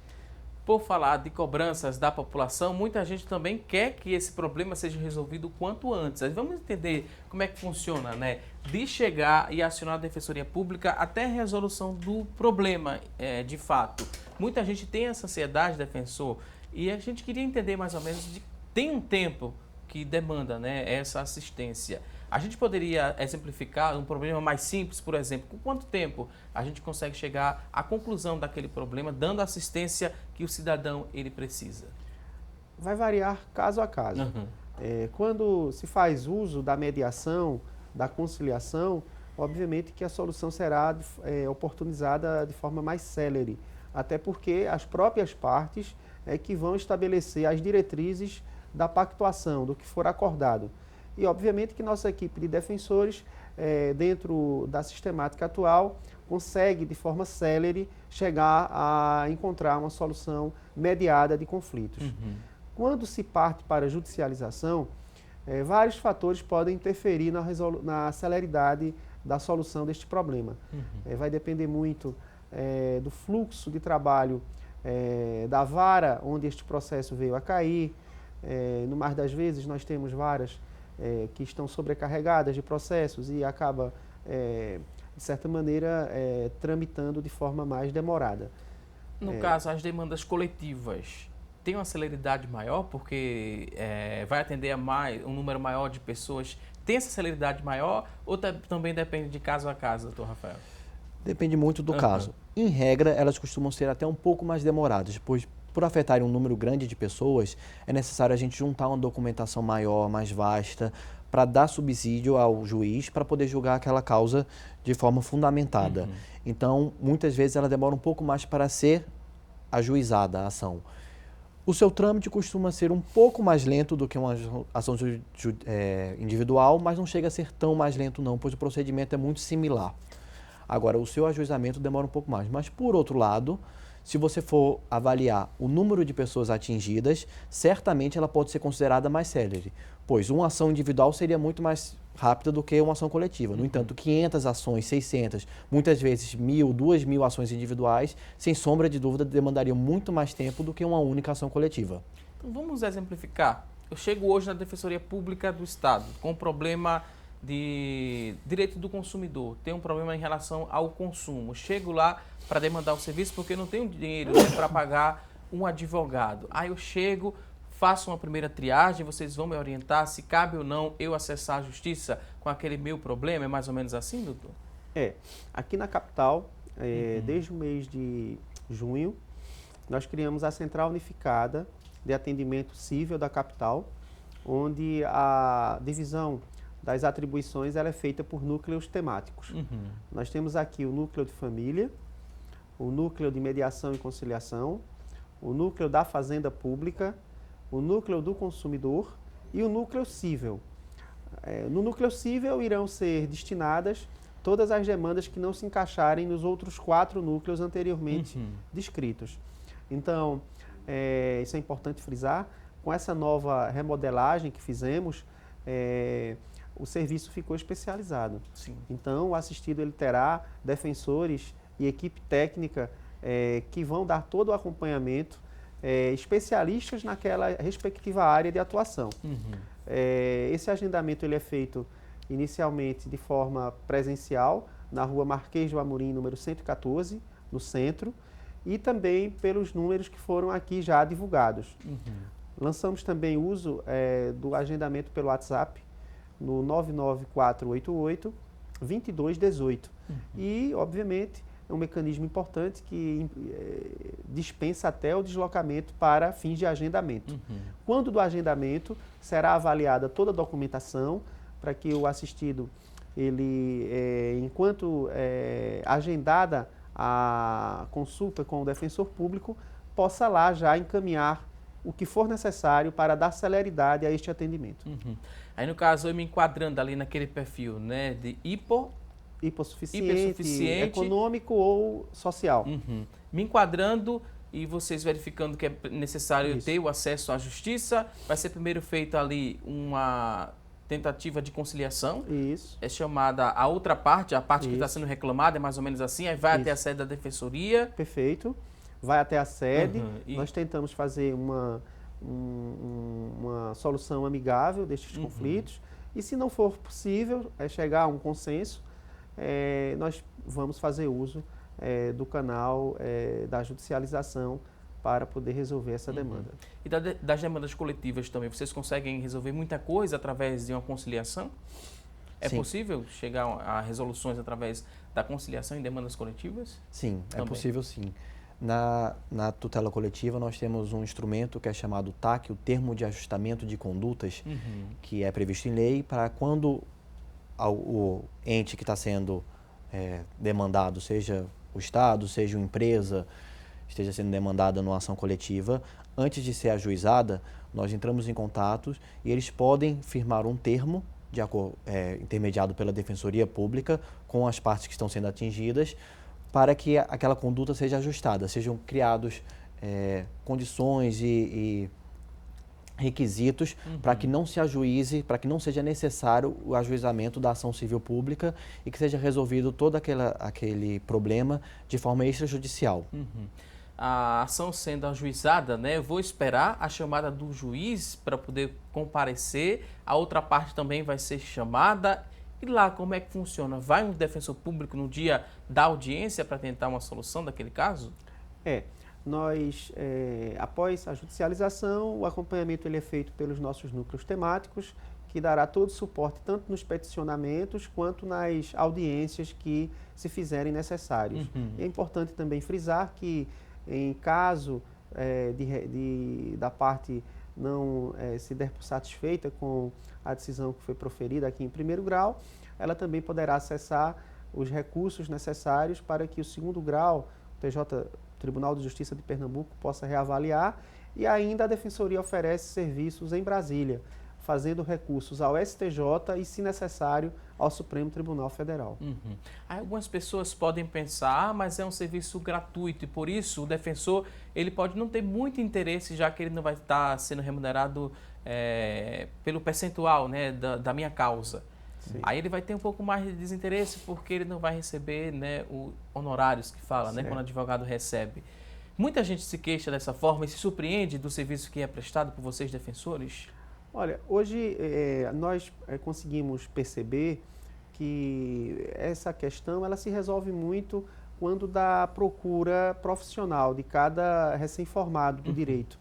A: Por falar de cobranças da população, muita gente também quer que esse problema seja resolvido o quanto antes. Vamos entender como é que funciona, né? De chegar e acionar a Defensoria Pública até a resolução do problema, de fato. Muita gente tem essa ansiedade, defensor, e a gente queria entender mais ou menos, tem um tempo que demanda, né, essa assistência. A gente poderia exemplificar um problema mais simples, por exemplo, com quanto tempo a gente consegue chegar à conclusão daquele problema, dando a assistência que o cidadão ele precisa?
D: Vai variar caso a caso. Quando se faz uso da mediação, da conciliação, obviamente que a solução será oportunizada de forma mais célere. até porque as próprias partes é que vão estabelecer as diretrizes da pactuação, do que for acordado. E, obviamente, que nossa equipe de defensores, dentro da sistemática atual, consegue, de forma célere, chegar a encontrar uma solução mediada de conflitos.
A: Uhum.
D: Quando se parte para a judicialização, vários fatores podem interferir na celeridade da solução deste problema.
A: Uhum.
D: Vai depender muito do fluxo de trabalho da vara onde este processo veio a cair. No mais das vezes, nós temos varas que estão sobrecarregadas de processos e acaba, de certa maneira, tramitando de forma mais demorada.
A: No caso, as demandas coletivas têm uma celeridade maior porque vai atender a um número maior de pessoas? Tem essa celeridade maior ou também depende de caso a caso, doutor Rafael?
E: Depende muito do caso. Em regra, elas costumam ser até um pouco mais demoradas, pois por afetarem um número grande de pessoas, é necessário a gente juntar uma documentação maior, mais vasta, para dar subsídio ao juiz para poder julgar aquela causa de forma fundamentada.
A: Uhum.
E: Então, muitas vezes ela demora um pouco mais para ser ajuizada a ação. O seu trâmite costuma ser um pouco mais lento do que uma ação individual, mas não chega a ser tão mais lento não, pois o procedimento é muito similar. Agora, o seu ajuizamento demora um pouco mais. Mas, por outro lado, se você for avaliar o número de pessoas atingidas, certamente ela pode ser considerada mais célere, pois uma ação individual seria muito mais rápida do que uma ação coletiva. No entanto, 500 ações, 600, muitas vezes 1.000, 2.000 ações individuais, sem sombra de dúvida, demandariam muito mais tempo do que uma única ação coletiva.
A: Então, vamos exemplificar. Eu chego hoje na Defensoria Pública do Estado com um problema de direito do consumidor, tem um problema em relação ao consumo. Chego lá para demandar o serviço porque não tenho dinheiro para pagar um advogado. Aí eu chego, faço uma primeira triagem, vocês vão me orientar se cabe ou não eu acessar a justiça com aquele meu problema. É mais ou menos assim, doutor?
D: Aqui na capital, desde o mês de junho, nós criamos a Central Unificada de Atendimento Cível da capital, onde a divisão das atribuições ela é feita por núcleos temáticos.
A: Uhum.
D: Nós temos aqui o núcleo de família, o núcleo de mediação e conciliação, o núcleo da fazenda pública, o núcleo do consumidor e o núcleo cível. No núcleo cível irão ser destinadas todas as demandas que não se encaixarem nos outros 4 núcleos anteriormente descritos. Então, isso é importante frisar, com essa nova remodelagem que fizemos, o serviço ficou especializado.
A: Sim.
D: Então, o assistido ele terá defensores e equipe técnica que vão dar todo o acompanhamento, especialistas naquela respectiva área de atuação.
A: Uhum.
D: Esse agendamento ele é feito inicialmente de forma presencial, na rua Marquês do Amorim, número 114, no centro, e também pelos números que foram aqui já divulgados.
A: Uhum.
D: Lançamos também o uso do agendamento pelo WhatsApp, no 99488-2218. E, obviamente, é um mecanismo importante que dispensa até o deslocamento para fins de agendamento. Quando do agendamento, será avaliada toda a documentação para que o assistido, enquanto agendada a consulta com o defensor público, possa lá já encaminhar o que for necessário para dar celeridade a este atendimento.
A: Uhum. Aí, no caso, eu me enquadrando ali naquele perfil, né, de
D: hipossuficiente, econômico ou social.
A: Uhum. Me enquadrando e vocês verificando que é necessário
D: Isso.
A: ter o acesso à justiça, vai ser primeiro feito ali uma tentativa de conciliação.
D: Isso.
A: É chamada a outra parte, a parte que está
D: Isso.
A: sendo reclamada, é mais ou menos assim, aí vai até a
D: Isso.
A: sede da defensoria.
D: Perfeito. Vai até a sede.
A: E
D: Nós tentamos fazer uma solução amigável destes conflitos. E se não for possível chegar a um consenso, nós vamos fazer uso do canal da judicialização para poder resolver essa demanda.
A: E das demandas coletivas também, vocês conseguem resolver muita coisa através de uma conciliação? É
E: Sim.
A: possível chegar a resoluções através da conciliação em demandas coletivas?
E: Sim,
A: Também.
E: é possível sim. Na tutela coletiva, nós temos um instrumento que é chamado TAC, o Termo de Ajustamento de Condutas, que é previsto em lei para quando o ente que está sendo demandado, seja o Estado, seja uma empresa, esteja sendo demandada numa ação coletiva, antes de ser ajuizada, nós entramos em contato e eles podem firmar um termo intermediado pela Defensoria Pública com as partes que estão sendo atingidas para que aquela conduta seja ajustada, sejam criados condições e requisitos para que não se ajuize, para que não seja necessário o ajuizamento da ação civil pública e que seja resolvido todo aquele problema de forma extrajudicial.
A: A ação sendo ajuizada, né, eu vou esperar a chamada do juiz para poder comparecer, a outra parte também vai ser chamada. E lá, como é que funciona? Vai um defensor público no dia da audiência para tentar uma solução daquele caso?
D: Nós, após a judicialização, o acompanhamento ele é feito pelos nossos núcleos temáticos, que dará todo o suporte tanto nos peticionamentos quanto nas audiências que se fizerem necessários. É importante também frisar que, em caso da parte não se der por satisfeita com a decisão que foi proferida aqui em primeiro grau, ela também poderá acessar os recursos necessários para que o segundo grau, Tribunal de Justiça de Pernambuco, possa reavaliar, e ainda a Defensoria oferece serviços em Brasília, fazendo recursos ao STJ e, se necessário, ao Supremo Tribunal Federal.
A: Aí algumas pessoas podem pensar, mas é um serviço gratuito e por isso o defensor ele pode não ter muito interesse, já que ele não vai estar sendo remunerado pelo percentual, né, da minha causa. Sim. Aí ele vai ter um pouco mais de desinteresse porque ele não vai receber, né, os honorários que fala, né, quando o advogado recebe. Muita gente se queixa dessa forma e se surpreende do serviço que é prestado por vocês, defensores?
D: Olha, hoje nós conseguimos perceber que essa questão ela se resolve muito quando da procura profissional de cada recém-formado do direito.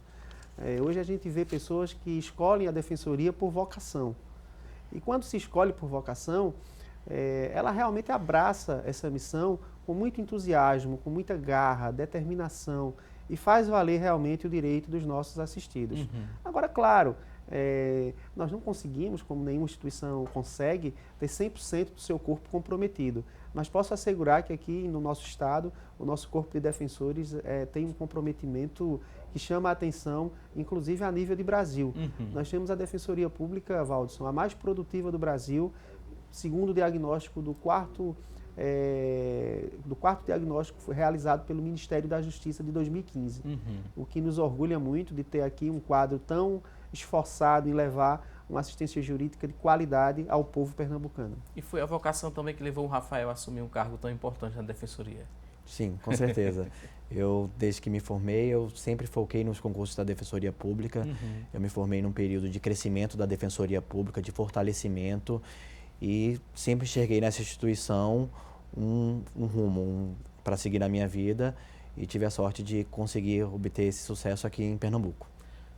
D: Hoje a gente vê pessoas que escolhem a defensoria por vocação. E quando se escolhe por vocação, ela realmente abraça essa missão com muito entusiasmo, com muita garra, determinação e faz valer realmente o direito dos nossos assistidos. Agora, claro, nós não conseguimos, como nenhuma instituição consegue, ter 100% do seu corpo comprometido. Mas posso assegurar que aqui no nosso estado, o nosso corpo de defensores tem um comprometimento que chama a atenção, inclusive a nível de Brasil. Nós temos a Defensoria Pública, Valdson, a mais produtiva do Brasil, segundo o diagnóstico do quarto diagnóstico que foi realizado pelo Ministério da Justiça de 2015. O que nos orgulha muito de ter aqui um quadro tão esforçado em levar uma assistência jurídica de qualidade ao povo pernambucano.
A: E foi a vocação também que levou o Rafael a assumir um cargo tão importante na Defensoria?
E: Sim, com certeza. Desde que me formei, eu sempre foquei nos concursos da Defensoria Pública. Eu me formei num período de crescimento da Defensoria Pública, de fortalecimento, e sempre enxerguei nessa instituição um rumo para seguir na minha vida e tive a sorte de conseguir obter esse sucesso aqui em Pernambuco.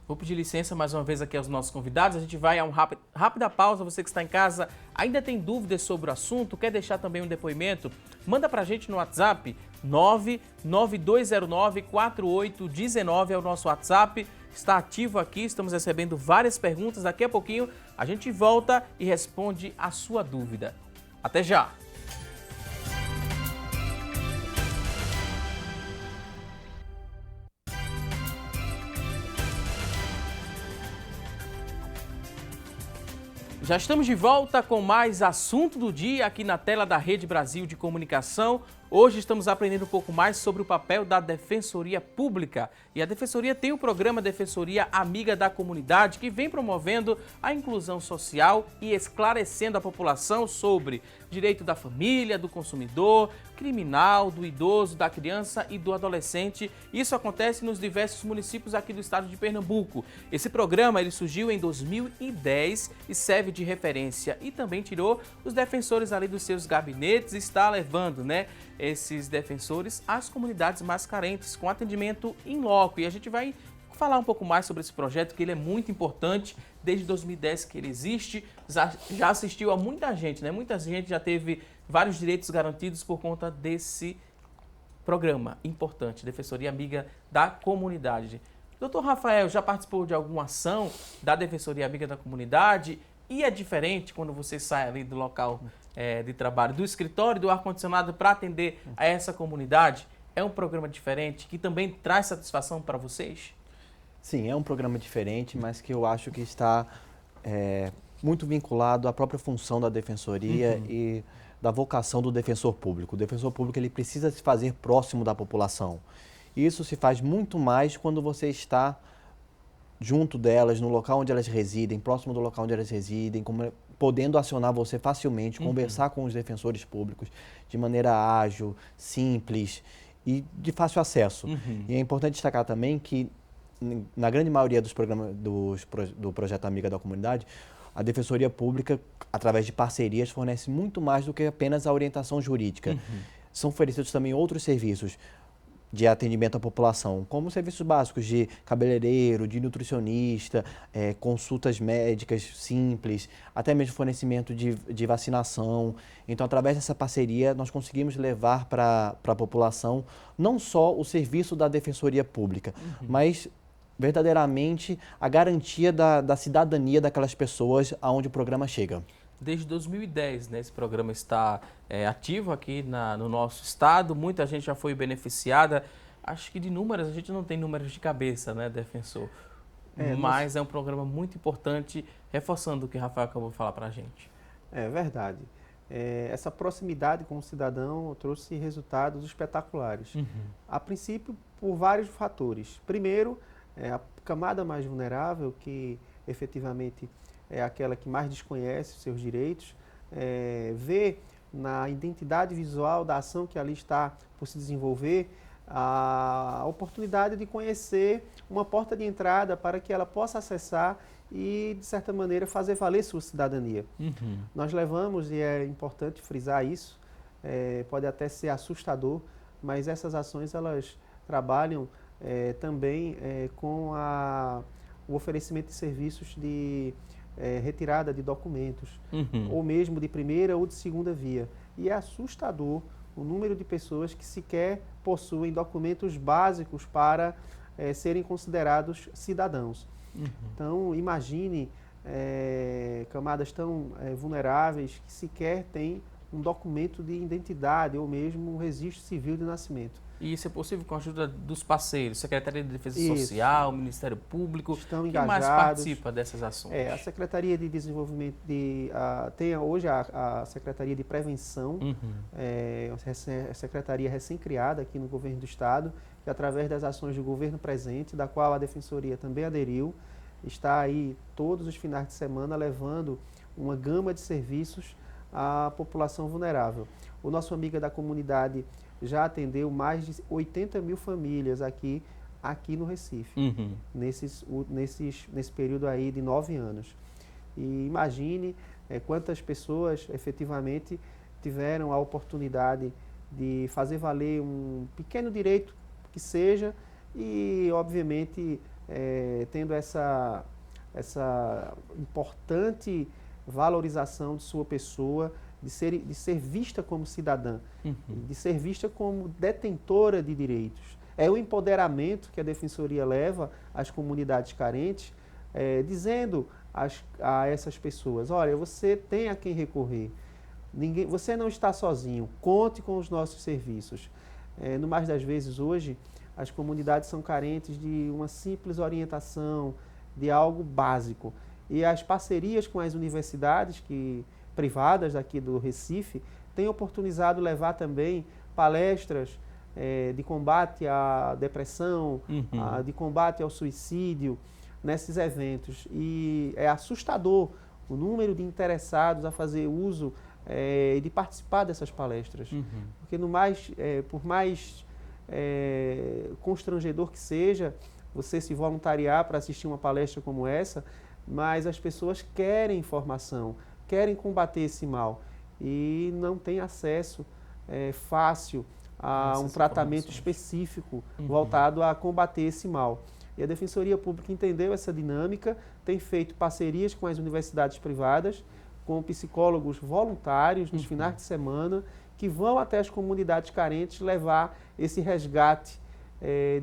A: Vou pedir licença mais uma vez aqui aos nossos convidados. A gente vai a uma rápida pausa. Você que está em casa ainda tem dúvidas sobre o assunto, quer deixar também um depoimento? Manda para a gente no WhatsApp 992094819 é o nosso WhatsApp. Está ativo aqui, estamos recebendo várias perguntas. Daqui a pouquinho a gente volta e responde a sua dúvida. Até já! Já estamos de volta com mais assunto do dia aqui na tela da Rede Brasil de Comunicação. Hoje estamos aprendendo um pouco mais sobre o papel da Defensoria Pública. E a Defensoria tem o programa Defensoria Amiga da Comunidade, que vem promovendo a inclusão social e esclarecendo a população sobre direito da família, do consumidor, criminal, do idoso, da criança e do adolescente. Isso acontece nos diversos municípios aqui do estado de Pernambuco. Esse programa ele surgiu em 2010 e serve de referência e também tirou os defensores ali dos seus gabinetes e está levando, esses defensores às comunidades mais carentes, com atendimento in loco. E a gente vai falar um pouco mais sobre esse projeto, que ele é muito importante, desde 2010 que ele existe, já assistiu a muita gente, Muita gente já teve vários direitos garantidos por conta desse programa importante, Defensoria Amiga da Comunidade. Doutor Rafael, já participou de alguma ação da Defensoria Amiga da Comunidade? E é diferente quando você sai ali do local de trabalho, do escritório, do ar-condicionado para atender a essa comunidade? é um programa diferente que também traz satisfação para vocês?
E: Sim, é um programa diferente, mas que eu acho que está muito vinculado à própria função da Defensoria e da vocação do defensor público. O defensor público ele precisa se fazer próximo da população. Isso se faz muito mais quando você está junto delas, no local onde elas residem, próximo do local onde elas residem, podendo acionar você facilmente, conversar com os defensores públicos de maneira ágil, simples e de fácil acesso. E é importante destacar também que, na grande maioria dos programas do Projeto Amiga da Comunidade, a Defensoria Pública, através de parcerias, fornece muito mais do que apenas a orientação jurídica. São oferecidos também outros serviços de atendimento à população, como serviços básicos de cabeleireiro, de nutricionista, consultas médicas simples, até mesmo fornecimento de vacinação. Então, através dessa parceria, nós conseguimos levar para a população não só o serviço da Defensoria Pública, mas verdadeiramente a garantia da cidadania daquelas pessoas aonde o programa chega.
A: Desde 2010, né, esse programa está ativo aqui no nosso estado, muita gente já foi beneficiada. Acho que de números, a gente não tem números de cabeça, né, defensor? Mas é um programa muito importante, reforçando o que o Rafael acabou de falar para a gente. É
D: verdade. Essa proximidade com o cidadão trouxe resultados espetaculares. A princípio, por vários fatores. Primeiro, a camada mais vulnerável, que efetivamente é aquela que mais desconhece os seus direitos, vê na identidade visual da ação que ali está por se desenvolver a oportunidade de conhecer uma porta de entrada para que ela possa acessar e, de certa maneira, fazer valer sua cidadania. Nós levamos, e é importante frisar isso, pode até ser assustador, mas essas ações elas trabalham também com o oferecimento de serviços de retirada de documentos, ou mesmo de primeira ou de segunda via. E é assustador o número de pessoas que sequer possuem documentos básicos para serem considerados cidadãos. Então, imagine camadas tão vulneráveis que sequer têm um documento de identidade ou mesmo um registro civil de nascimento.
A: E isso é possível com a ajuda dos parceiros, Secretaria de Defesa Social, Ministério Público.
D: Estão
A: engajados. Quem mais participa dessas ações?
D: A Secretaria de Desenvolvimento, tem hoje a Secretaria de Prevenção, a Secretaria recém-criada aqui no Governo do Estado, que através das ações do governo presente, da qual a Defensoria também aderiu, está aí todos os finais de semana levando uma gama de serviços à população vulnerável. O nosso Amiga da Comunidade já atendeu mais de 80 mil famílias aqui no Recife, nesse período aí de 9 anos. E imagine quantas pessoas efetivamente tiveram a oportunidade de fazer valer um pequeno direito que seja e, obviamente, tendo essa importante valorização de sua pessoa, de ser vista como cidadã, de ser vista como detentora de direitos. É o empoderamento que a Defensoria leva às comunidades carentes, dizendo a essas pessoas, olha, você tem a quem recorrer, você não está sozinho, conte com os nossos serviços. No mais das vezes hoje, as comunidades são carentes de uma simples orientação, de algo básico. E as parcerias com as universidades privadas aqui do Recife têm oportunizado levar também palestras de combate à depressão, de combate ao suicídio nesses eventos. E é assustador o número de interessados a fazer uso e de participar dessas palestras. Porque por mais constrangedor que seja você se voluntariar para assistir uma palestra como essa, mas as pessoas querem informação, querem combater esse mal e não têm acesso fácil a um tratamento específico voltado a combater esse mal. E a Defensoria Pública entendeu essa dinâmica, tem feito parcerias com as universidades privadas, com psicólogos voluntários nos finais de semana, que vão até as comunidades carentes levar esse resgate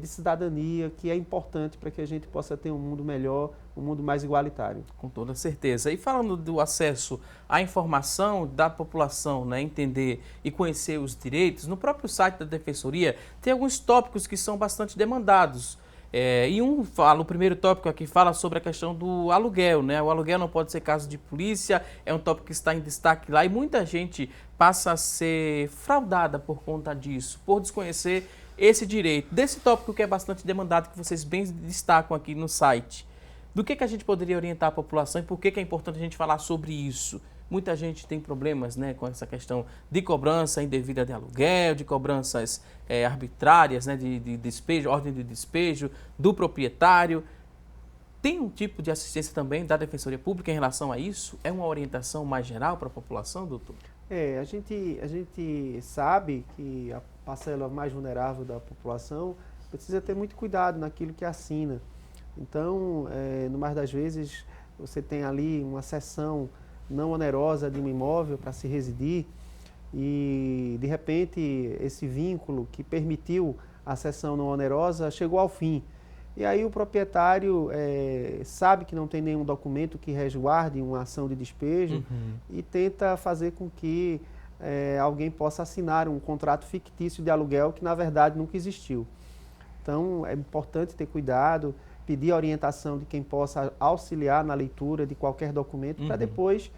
D: de cidadania, que é importante para que a gente possa ter um mundo melhor, um mundo mais igualitário.
A: Com toda certeza. E falando do acesso à informação da população, né, entender e conhecer os direitos, no próprio site da Defensoria tem alguns tópicos que são bastante demandados. O primeiro tópico aqui fala sobre a questão do aluguel, né? O aluguel não pode ser caso de polícia, é um tópico que está em destaque lá e muita gente passa a ser fraudada por conta disso, por desconhecer esse direito. Desse tópico que é bastante demandado, que vocês bem destacam aqui no site, do que a gente poderia orientar a população e por que é importante a gente falar sobre isso? Muita gente tem problemas, né, com essa questão de cobrança indevida de aluguel, de cobranças arbitrárias, né, de despejo, ordem de despejo do proprietário. Tem um tipo de assistência também da Defensoria Pública em relação a isso? É uma orientação mais geral para a população, doutor?
D: A gente sabe que a parcela mais vulnerável da população precisa ter muito cuidado naquilo que assina. Então, no mais das vezes, você tem ali uma cessão não onerosa de um imóvel para se residir e, de repente, esse vínculo que permitiu a cessão não onerosa chegou ao fim. E aí o proprietário sabe que não tem nenhum documento que resguarde uma ação de despejo e tenta fazer com que alguém possa assinar um contrato fictício de aluguel que, na verdade, nunca existiu. Então, é importante ter cuidado, pedir a orientação de quem possa auxiliar na leitura de qualquer documento para depois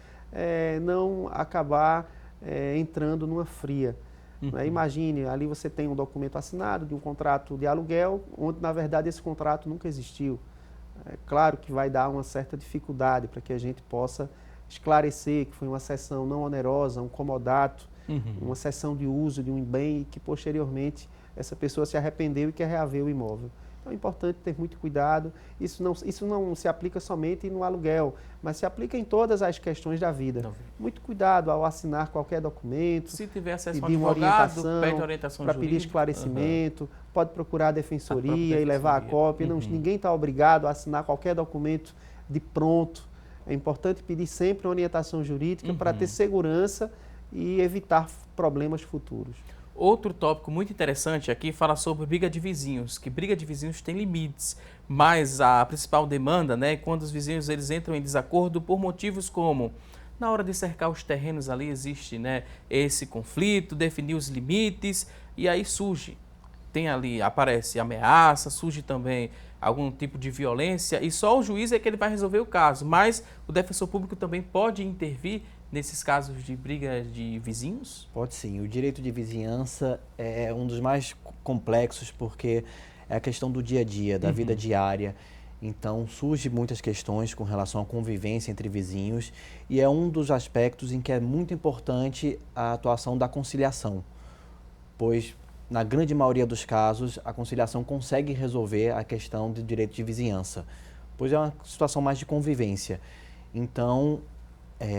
D: não acabar entrando numa fria. Né? Imagine, ali você tem um documento assinado de um contrato de aluguel, onde na verdade esse contrato nunca existiu. É claro que vai dar uma certa dificuldade para que a gente possa esclarecer que foi uma cessão não onerosa, um comodato, uma cessão de uso de um bem e que posteriormente essa pessoa se arrependeu e quer reaver o imóvel. Então é importante ter muito cuidado. Isso não se aplica somente no aluguel, mas se aplica em todas as questões da vida. Muito cuidado ao assinar qualquer documento.
A: Se tiver acesso a um
D: pedir uma
A: advogado, pede orientação
D: para
A: jurídica.
D: pedir esclarecimento, pode procurar a defensoria e levar a cópia. Ninguém está obrigado a assinar qualquer documento de pronto. É importante pedir sempre uma orientação jurídica para ter segurança e evitar problemas futuros.
A: Outro tópico muito interessante aqui fala sobre briga de vizinhos, que briga de vizinhos tem limites, mas a principal demanda, né, é quando os vizinhos eles entram em desacordo por motivos como, na hora de cercar os terrenos ali existe, né, esse conflito, definir os limites, e aí aparece ameaça, surge também algum tipo de violência, e só o juiz é que ele vai resolver o caso, mas o defensor público também pode intervir nesses casos de briga de vizinhos?
E: Pode sim. O direito de vizinhança é um dos mais complexos porque é a questão do dia a dia, da vida diária. Então, surgem muitas questões com relação à convivência entre vizinhos e é um dos aspectos em que é muito importante a atuação da conciliação, pois, na grande maioria dos casos, a conciliação consegue resolver a questão do direito de vizinhança, pois é uma situação mais de convivência. Então,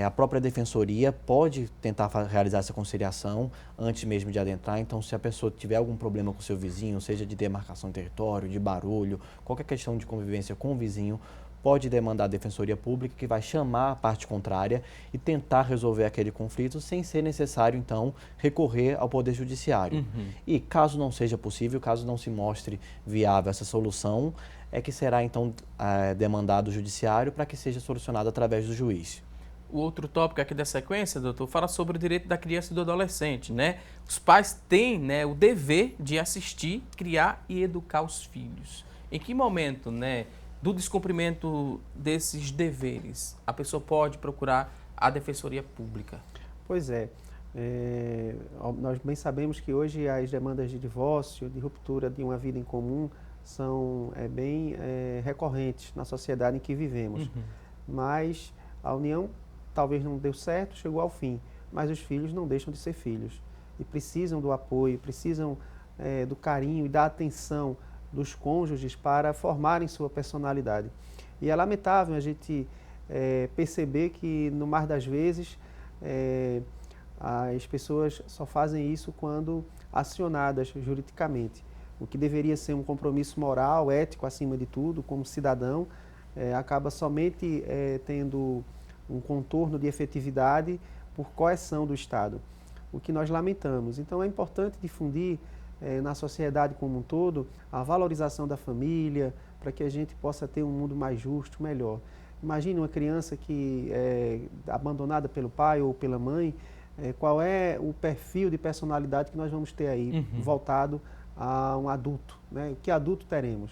E: a própria defensoria pode tentar realizar essa conciliação antes mesmo de adentrar. Então, se a pessoa tiver algum problema com o seu vizinho, seja de demarcação de território, de barulho, qualquer questão de convivência com o vizinho, pode demandar a defensoria pública, que vai chamar a parte contrária e tentar resolver aquele conflito sem ser necessário, então, recorrer ao Poder Judiciário. E caso não seja possível, caso não se mostre viável essa solução, é que será, então, demandado o Judiciário para que seja solucionado através do juiz.
A: O outro tópico aqui da sequência, doutor, fala sobre o direito da criança e do adolescente, né? Os pais têm, né, o dever de assistir, criar e educar os filhos. Em que momento, né, do descumprimento desses deveres, a pessoa pode procurar a Defensoria Pública?
D: Pois é. Nós bem sabemos que hoje as demandas de divórcio, de ruptura de uma vida em comum, são bem recorrentes na sociedade em que vivemos. Mas a união talvez não deu certo, chegou ao fim, mas os filhos não deixam de ser filhos e precisam do apoio, precisam do carinho e da atenção dos cônjuges para formarem sua personalidade. E é lamentável a gente perceber que, no mais das vezes, as pessoas só fazem isso quando acionadas juridicamente. O que deveria ser um compromisso moral, ético, acima de tudo, como cidadão, acaba somente tendo um contorno de efetividade por coerção do Estado, o que nós lamentamos. Então é importante difundir na sociedade como um todo, a valorização da família, para que a gente possa ter um mundo mais justo, melhor. Imagine uma criança que é abandonada pelo pai ou pela mãe, qual é o perfil de personalidade que nós vamos ter aí, voltado a um adulto, né? Que adulto teremos?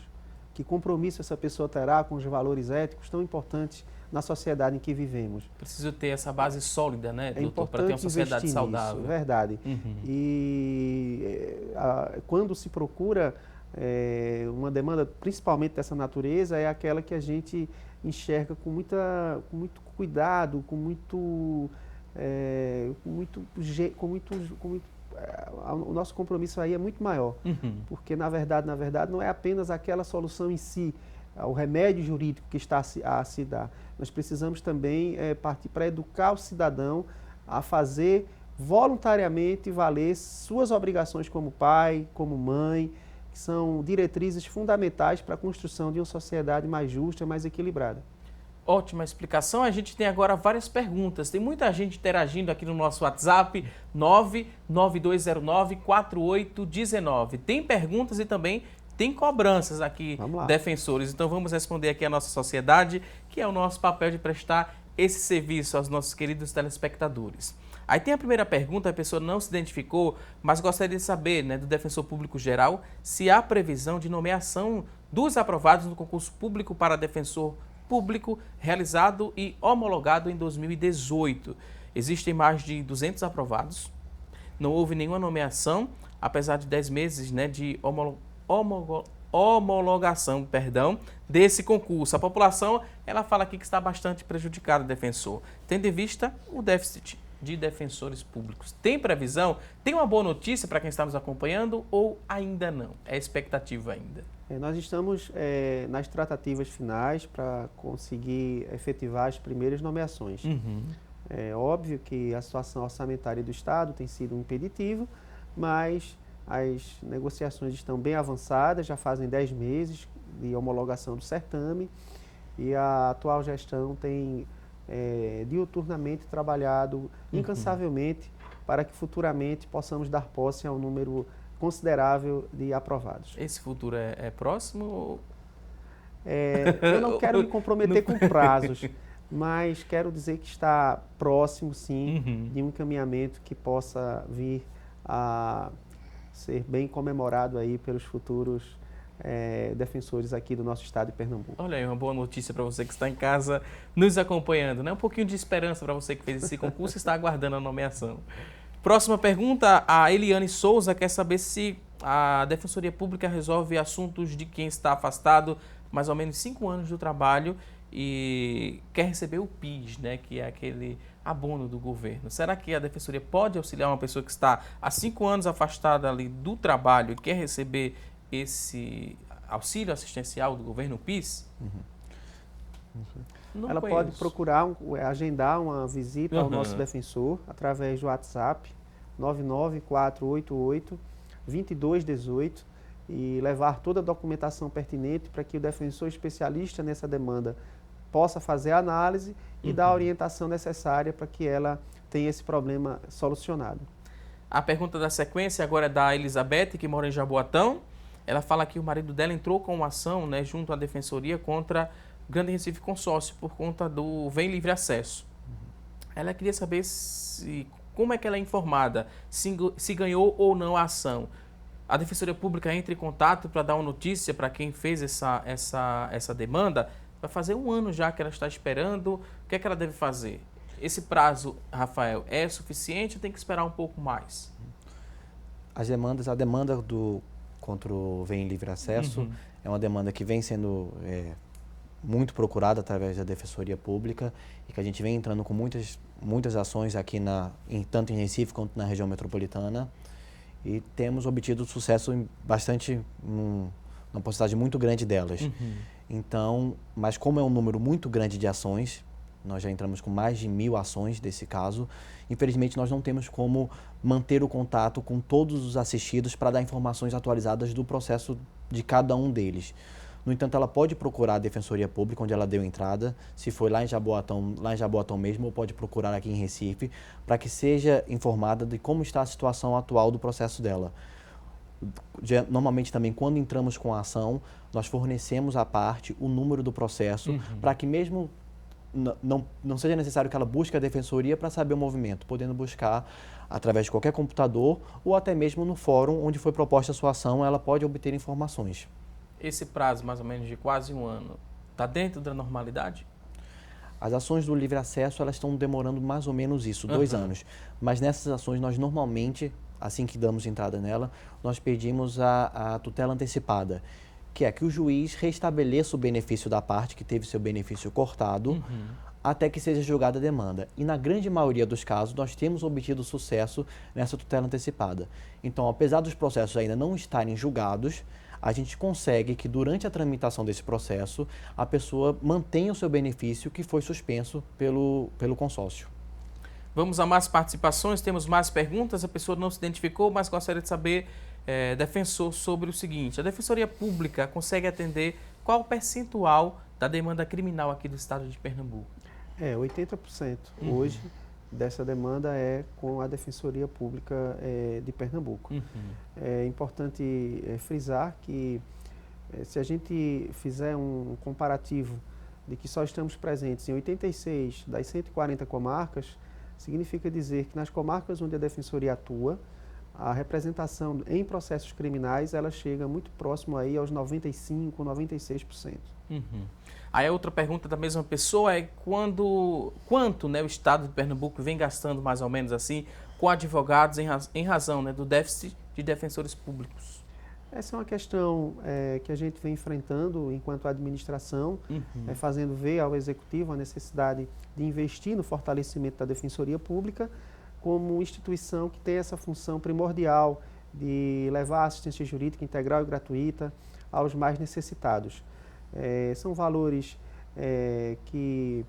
D: Que compromisso essa pessoa terá com os valores éticos tão importantes na sociedade em que vivemos?
A: Preciso ter essa base sólida, né, doutor, para
D: importante
A: ter uma sociedade
D: investir
A: saudável.
D: Nisso, verdade. E quando se procura uma demanda, principalmente dessa natureza, é aquela que a gente enxerga com muito cuidado, o nosso compromisso aí é muito maior, porque na verdade não é apenas aquela solução em si, o remédio jurídico que está a se dar. Nós precisamos também partir para educar o cidadão a fazer voluntariamente valer suas obrigações como pai, como mãe, que são diretrizes fundamentais para a construção de uma sociedade mais justa, mais equilibrada.
A: Ótima explicação. A gente tem agora várias perguntas. Tem muita gente interagindo aqui no nosso WhatsApp, 99209-4819. Tem perguntas e também tem cobranças aqui, defensores. Então vamos responder aqui à nossa sociedade, que é o nosso papel de prestar esse serviço aos nossos queridos telespectadores. Aí tem a primeira pergunta, a pessoa não se identificou, mas gostaria de saber, né, do Defensor Público Geral, se há previsão de nomeação dos aprovados no concurso público para defensor público realizado e homologado em 2018. Existem mais de 200 aprovados, não houve nenhuma nomeação, apesar de 10 meses, né, de homologação, desse concurso. A população, ela fala aqui que está bastante prejudicada, defensor, tendo em vista o déficit de defensores públicos. Tem previsão? Tem uma boa notícia para quem está nos acompanhando ou ainda não? É expectativa ainda?
D: Nós estamos nas tratativas finais para conseguir efetivar as primeiras nomeações. É óbvio que a situação orçamentária do Estado tem sido um impeditivo, mas as negociações estão bem avançadas, já fazem 10 meses de homologação do certame e a atual gestão tem diuturnamente trabalhado incansavelmente para que futuramente possamos dar posse a um número considerável de aprovados.
A: Esse futuro é próximo?
D: Eu não quero me comprometer com prazos, mas quero dizer que está próximo, sim, de um encaminhamento que possa vir a ser bem comemorado aí pelos futuros defensores aqui do nosso estado de Pernambuco.
A: Olha aí, uma boa notícia para você que está em casa nos acompanhando, né? Um pouquinho de esperança para você que fez esse concurso e está aguardando a nomeação. Próxima pergunta, a Eliane Souza quer saber se a Defensoria Pública resolve assuntos de quem está afastado mais ou menos 5 anos do trabalho e quer receber o PIS, né, que é aquele abono do governo. Será que a Defensoria pode auxiliar uma pessoa que está há 5 anos afastada ali do trabalho e quer receber esse auxílio assistencial do governo, o PIS?
D: Ela pode procurar, agendar uma visita ao nosso defensor através do WhatsApp 99488-2218 e levar toda a documentação pertinente para que o defensor especialista nessa demanda possa fazer a análise e dar a orientação necessária para que ela tenha esse problema solucionado.
A: A pergunta da sequência agora é da Elizabeth, que mora em Jaboatão. Ela fala que o marido dela entrou com uma ação, né, junto à Defensoria contra Grande Recife Consórcio por conta do Vem Livre Acesso. Ela queria saber como é que ela é informada, se ganhou ou não a ação. A Defensoria Pública entra em contato para dar uma notícia para quem fez essa demanda. Vai fazer 1 ano já que ela está esperando. O que é que ela deve fazer? Esse prazo, Rafael, é suficiente ou tem que esperar um pouco mais?
E: A demanda contra o Vem Livre Acesso é uma demanda que vem sendo muito procurada através da Defensoria Pública e que a gente vem entrando com muitas ações aqui tanto em Recife quanto na região metropolitana e temos obtido sucesso numa porcentagem muito grande delas. Então, mas como é um número muito grande de ações, nós já entramos com mais de 1000 ações desse caso, infelizmente nós não temos como manter o contato com todos os assistidos para dar informações atualizadas do processo de cada um deles. No entanto, ela pode procurar a Defensoria Pública, onde ela deu entrada, se foi lá em Jaboatão mesmo, ou pode procurar aqui em Recife, para que seja informada de como está a situação atual do processo dela. Normalmente também, quando entramos com a ação, nós fornecemos à parte o número do processo para que mesmo não seja necessário que ela busque a defensoria para saber o movimento, podendo buscar através de qualquer computador ou até mesmo no fórum onde foi proposta a sua ação, ela pode obter informações.
A: Esse prazo, mais ou menos, de quase um ano, está dentro da normalidade?
E: As ações do livre acesso, elas estão demorando mais ou menos isso, 2 anos. Mas nessas ações, nós normalmente, assim que damos entrada nela, nós pedimos a tutela antecipada, que é que o juiz restabeleça o benefício da parte que teve seu benefício cortado, até que seja julgada a demanda. E na grande maioria dos casos, nós temos obtido sucesso nessa tutela antecipada. Então, apesar dos processos ainda não estarem julgados, a gente consegue que durante a tramitação desse processo, a pessoa mantenha o seu benefício que foi suspenso pelo consórcio.
A: Vamos a mais participações, temos mais perguntas, a pessoa não se identificou, mas gostaria de saber, defensor, sobre o seguinte: a Defensoria Pública consegue atender qual percentual da demanda criminal aqui do estado de Pernambuco?
D: 80% hoje dessa demanda é com a Defensoria Pública de Pernambuco. É importante frisar que se a gente fizer um comparativo de que só estamos presentes em 86 das 140 comarcas, significa dizer que nas comarcas onde a Defensoria atua, a representação em processos criminais ela chega muito próximo aí aos 95%, 96%.
A: Aí a outra pergunta da mesma pessoa é quanto, né, o estado de Pernambuco vem gastando mais ou menos assim com advogados em razão, né, do déficit de defensores públicos?
D: Essa é uma questão que a gente vem enfrentando enquanto administração, fazendo ver ao Executivo a necessidade de investir no fortalecimento da Defensoria Pública como instituição que tem essa função primordial de levar assistência jurídica integral e gratuita aos mais necessitados. São valores que,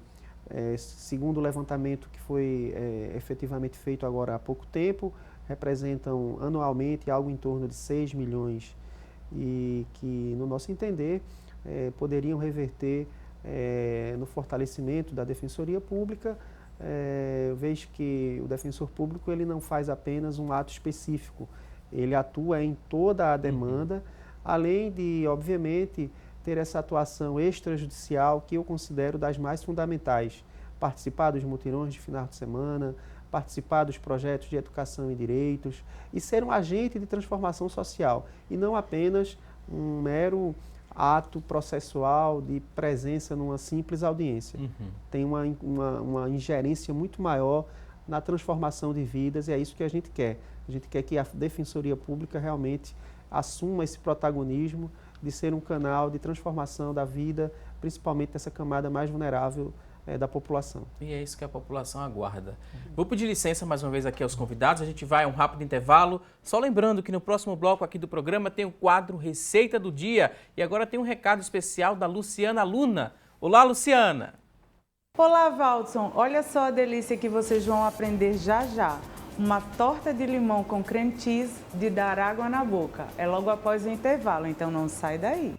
D: segundo o levantamento que foi efetivamente feito agora há pouco tempo, representam anualmente algo em torno de 6 milhões e que, no nosso entender, poderiam reverter no fortalecimento da Defensoria Pública, vez que o defensor público ele não faz apenas um ato específico, ele atua em toda a demanda, além de, obviamente, ter essa atuação extrajudicial que eu considero das mais fundamentais, participar dos mutirões de final de semana, participar dos projetos de educação e direitos e ser um agente de transformação social e não apenas um mero ato processual de presença numa simples audiência. Tem uma ingerência muito maior na transformação de vidas e é isso que a gente quer. A gente quer que a Defensoria Pública realmente assuma esse protagonismo de ser um canal de transformação da vida, principalmente dessa camada mais vulnerável da população.
A: E é isso que a população aguarda. Vou pedir licença mais uma vez aqui aos convidados, a gente vai a um rápido intervalo, só lembrando que no próximo bloco aqui do programa tem o quadro Receita do Dia e agora tem um recado especial da Luciana Luna. Olá, Luciana!
F: Olá, Valdson! Olha só a delícia que vocês vão aprender já já. Uma torta de limão com creme cheese de dar água na boca. É logo após o intervalo, então não sai daí.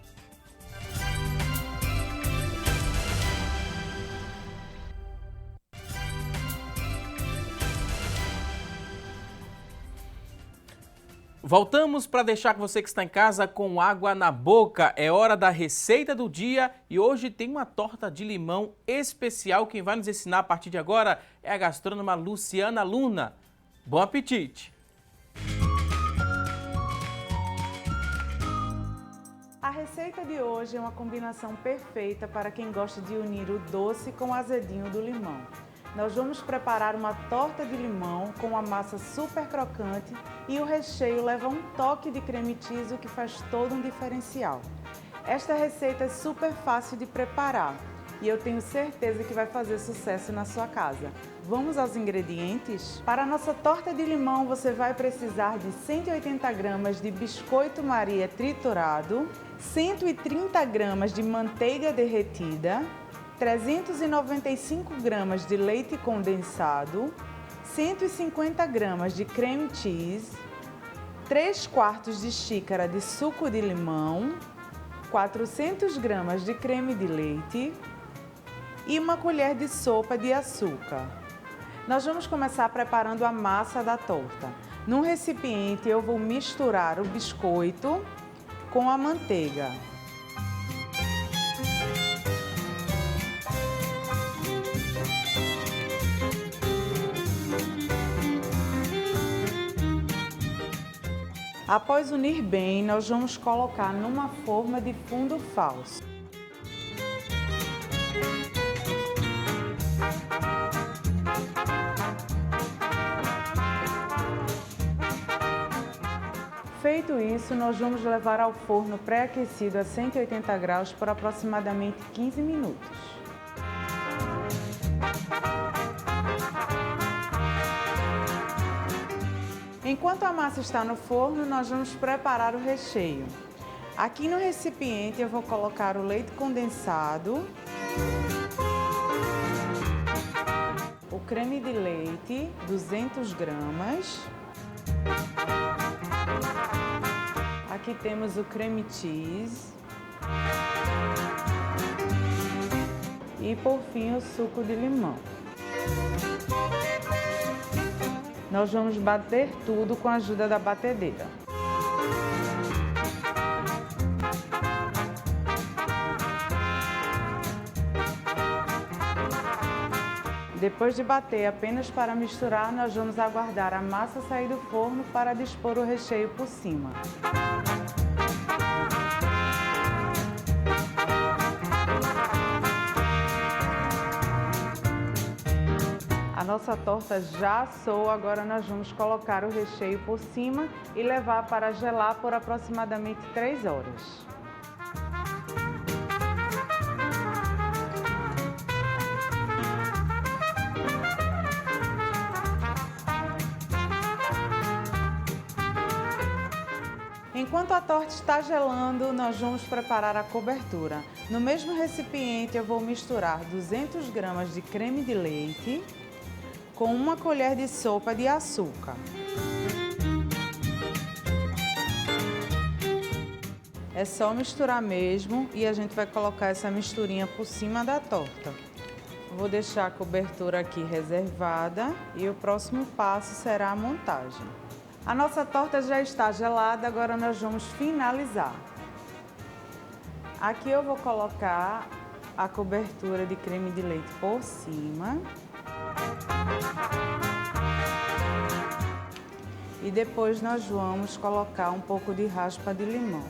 A: Voltamos para deixar você que está em casa com água na boca. É hora da receita do dia e hoje tem uma torta de limão especial. Quem vai nos ensinar a partir de agora é a gastrônoma Luciana Luna. Bom apetite!
F: A receita de hoje é uma combinação perfeita para quem gosta de unir o doce com o azedinho do limão. Nós vamos preparar uma torta de limão com uma massa super crocante e o recheio leva um toque de creme cheese, o que faz todo um diferencial. Esta receita é super fácil de preparar e eu tenho certeza que vai fazer sucesso na sua casa. Vamos aos ingredientes? Para a nossa torta de limão você vai precisar de 180 gramas de biscoito Maria triturado, 130 gramas de manteiga derretida, 395 gramas de leite condensado, 150 gramas de creme cheese, 3/4 de xícara de suco de limão, 400 gramas de creme de leite e uma colher de sopa de açúcar. Nós vamos começar preparando a massa da torta. Num recipiente eu vou misturar o biscoito com a manteiga. Após unir bem, nós vamos colocar numa forma de fundo falso. Feito isso, nós vamos levar ao forno pré-aquecido a 180 graus por aproximadamente 15 minutos. Enquanto a massa está no forno, nós vamos preparar o recheio. Aqui no recipiente eu vou colocar o leite condensado, o creme de leite, 200 gramas. Aqui temos o creme cheese. E por fim o suco de limão. Nós vamos bater tudo com a ajuda da batedeira. Depois de bater apenas para misturar, nós vamos aguardar a massa sair do forno para dispor o recheio por cima. A nossa torta já assou, agora nós vamos colocar o recheio por cima e levar para gelar por aproximadamente 3 horas. Enquanto a torta está gelando, nós vamos preparar a cobertura. No mesmo recipiente eu vou misturar 200 gramas de creme de leite com 1 colher de sopa de açúcar. É só misturar mesmo e a gente vai colocar essa misturinha por cima da torta. Vou deixar a cobertura aqui reservada e o próximo passo será a montagem. A nossa torta já está gelada, agora nós vamos finalizar. Aqui eu vou colocar a cobertura de creme de leite por cima. E depois nós vamos colocar um pouco de raspa de limão.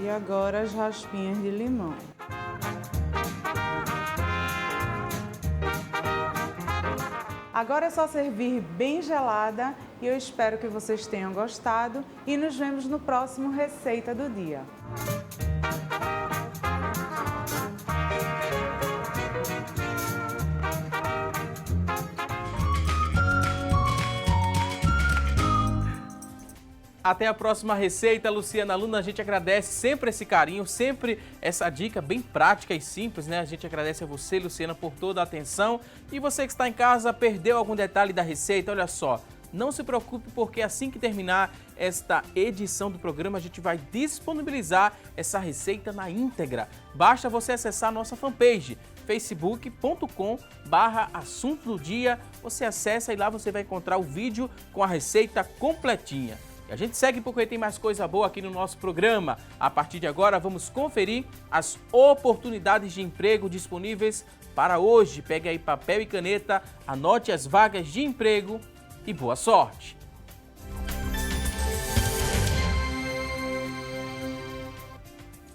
F: E agora as raspinhas de limão. Agora é só servir bem gelada e eu espero que vocês tenham gostado e nos vemos no próximo Receita do Dia.
A: Até a próxima receita, Luciana Luna. A gente agradece sempre esse carinho, sempre essa dica bem prática e simples, né? A gente agradece a você, Luciana, por toda a atenção. E você que está em casa, perdeu algum detalhe da receita, olha só, não se preocupe, porque assim que terminar esta edição do programa, a gente vai disponibilizar essa receita na íntegra. Basta você acessar a nossa fanpage, facebook.com/assunto do dia. Você acessa e lá você vai encontrar o vídeo com a receita completinha. E a gente segue porque tem mais coisa boa aqui no nosso programa. A partir de agora, vamos conferir as oportunidades de emprego disponíveis para hoje. Pegue aí papel e caneta, anote as vagas de emprego e boa sorte!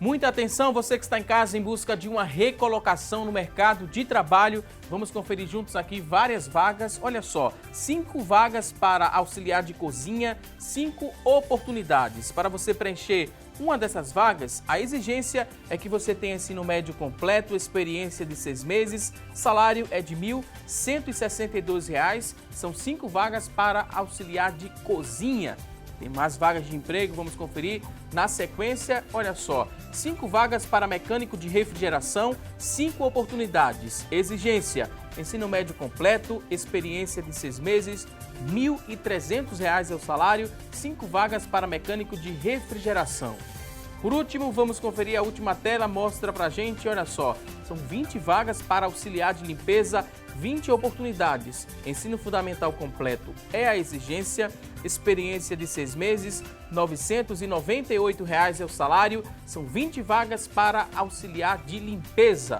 A: Muita atenção, você que está em casa em busca de uma recolocação no mercado de trabalho. Vamos conferir juntos aqui várias vagas. Olha só, 5 vagas para auxiliar de cozinha, 5 oportunidades. Para você preencher uma dessas vagas, a exigência é que você tenha ensino médio completo, experiência de 6 meses, salário é de R$ 1.162. São 5 vagas para auxiliar de cozinha. Tem mais vagas de emprego, vamos conferir na sequência. Olha só, 5 vagas para mecânico de refrigeração, 5 oportunidades. Exigência, ensino médio completo, experiência de 6 meses, R$ 1.300 é o salário, 5 vagas para mecânico de refrigeração. Por último, vamos conferir a última tela, mostra pra gente, olha só, são 20 vagas para auxiliar de limpeza, 20 oportunidades. Ensino fundamental completo é a exigência, experiência de 6 meses, R$ 998 é o salário, são 20 vagas para auxiliar de limpeza.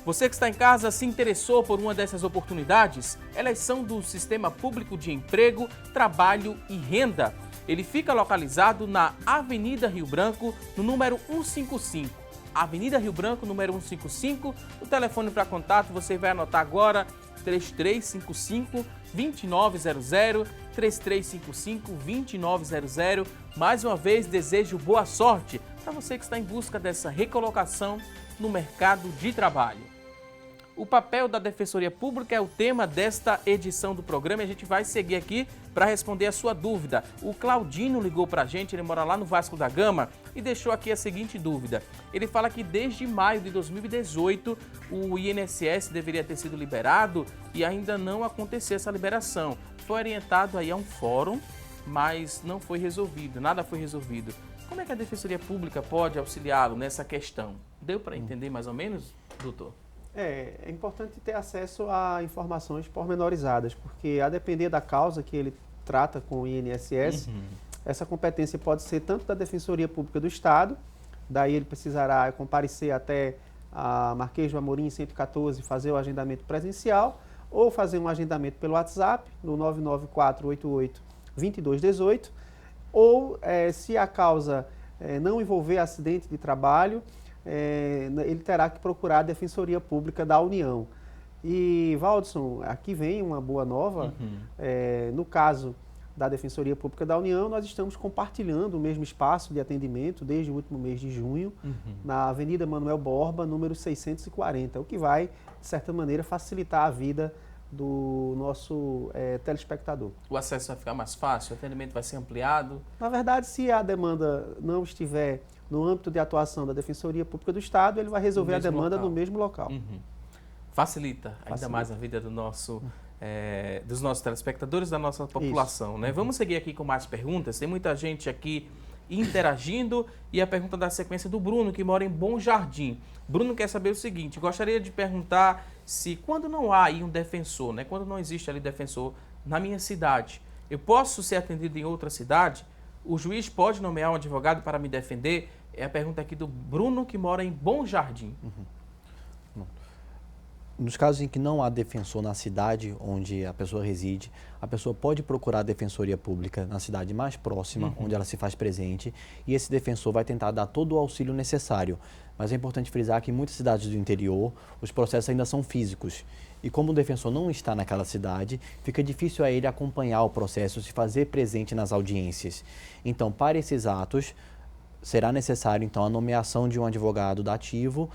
A: Você que está em casa se interessou por uma dessas oportunidades? Elas são do Sistema Público de Emprego, Trabalho e Renda. Ele fica localizado na Avenida Rio Branco, no número 155. Avenida Rio Branco, número 155. O telefone para contato você vai anotar agora, 3355-2900, 3355-2900. Mais uma vez, desejo boa sorte para você que está em busca dessa recolocação no mercado de trabalho. O papel da Defensoria Pública é o tema desta edição do programa e a gente vai seguir aqui para responder a sua dúvida. O Claudino ligou para a gente, ele mora lá no Vasco da Gama e deixou aqui a seguinte dúvida. Ele fala que desde maio de 2018 o INSS deveria ter sido liberado e ainda não aconteceu essa liberação. Foi orientado aí a um fórum, mas não foi resolvido, nada foi resolvido. Como é que a Defensoria Pública pode auxiliá-lo nessa questão? Deu para entender mais ou menos, doutor?
D: É importante ter acesso a informações pormenorizadas, porque a depender da causa que ele trata com o INSS, essa competência pode ser tanto da Defensoria Pública do Estado, daí ele precisará comparecer até a Marquês do Amorim 114, fazer o agendamento presencial, ou fazer um agendamento pelo WhatsApp, no 99488-2218, ou se a causa não envolver acidente de trabalho, ele terá que procurar a Defensoria Pública da União. E, Valdson, aqui vem uma boa nova. No caso da Defensoria Pública da União, nós estamos compartilhando o mesmo espaço de atendimento desde o último mês de junho, na Avenida Manuel Borba, número 640, o que vai, de certa maneira, facilitar a vida do nosso telespectador.
A: O acesso vai ficar mais fácil? O atendimento vai ser ampliado?
D: Na verdade, se a demanda não estiver no âmbito de atuação da Defensoria Pública do Estado, ele vai resolver a demanda no mesmo local.
A: Facilita ainda mais a vida do dos nossos telespectadores, da nossa população, né? Vamos seguir aqui com mais perguntas. Tem muita gente aqui interagindo e a pergunta da sequência do Bruno, que mora em Bom Jardim. Bruno quer saber o seguinte: gostaria de perguntar se quando não há aí um defensor, né? Quando não existe ali defensor na minha cidade, eu posso ser atendido em outra cidade? O juiz pode nomear um advogado para me defender? É a pergunta aqui do Bruno, que mora em Bom Jardim.
E: Nos casos em que não há defensor na cidade onde a pessoa reside, a pessoa pode procurar a Defensoria Pública na cidade mais próxima, onde ela se faz presente, e esse defensor vai tentar dar todo o auxílio necessário. Mas é importante frisar que em muitas cidades do interior, os processos ainda são físicos. E como o defensor não está naquela cidade, fica difícil a ele acompanhar o processo, se fazer presente nas audiências. Então, para esses atos, será necessário, então, a nomeação de um advogado dativo.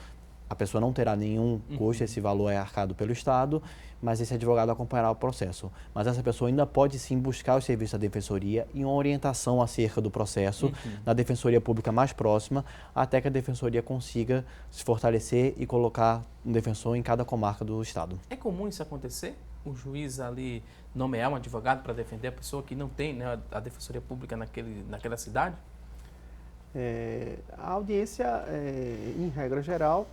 E: A pessoa não terá nenhum custo, esse valor é arcado pelo Estado, mas esse advogado acompanhará o processo. Mas essa pessoa ainda pode sim buscar o serviço da Defensoria e uma orientação acerca do processo na Defensoria Pública mais próxima, até que a Defensoria consiga se fortalecer e colocar um defensor em cada comarca do Estado.
A: É comum isso acontecer? O juiz ali nomear um advogado para defender a pessoa que não tem, né, a Defensoria Pública naquela cidade?
D: A audiência, em regra geral,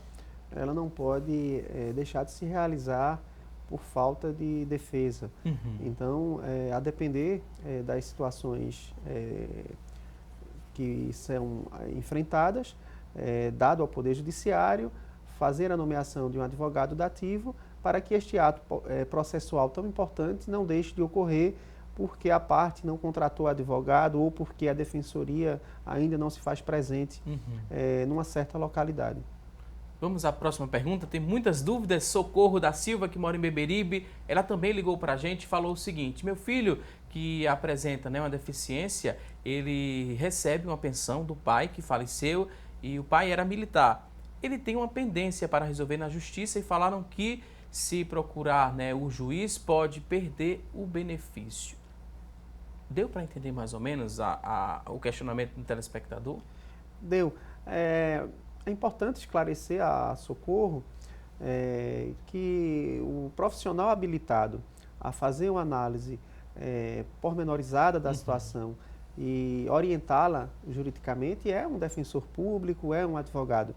D: ela não pode deixar de se realizar por falta de defesa. Então, a depender das situações que são enfrentadas, dado ao Poder Judiciário, fazer a nomeação de um advogado dativo para que este ato processual tão importante não deixe de ocorrer porque a parte não contratou advogado ou porque a Defensoria ainda não se faz presente numa certa localidade.
A: Vamos à próxima pergunta. Tem muitas dúvidas. Socorro da Silva, que mora em Beberibe, ela também ligou para a gente e falou o seguinte: meu filho, que apresenta, né, uma deficiência, ele recebe uma pensão do pai que faleceu e o pai era militar. Ele tem uma pendência para resolver na justiça e falaram que se procurar, né, o juiz pode perder o benefício. Deu para entender mais ou menos o questionamento do telespectador?
D: Deu. É importante esclarecer a Socorro que o profissional habilitado a fazer uma análise pormenorizada da situação e orientá-la juridicamente é um defensor público, é um advogado.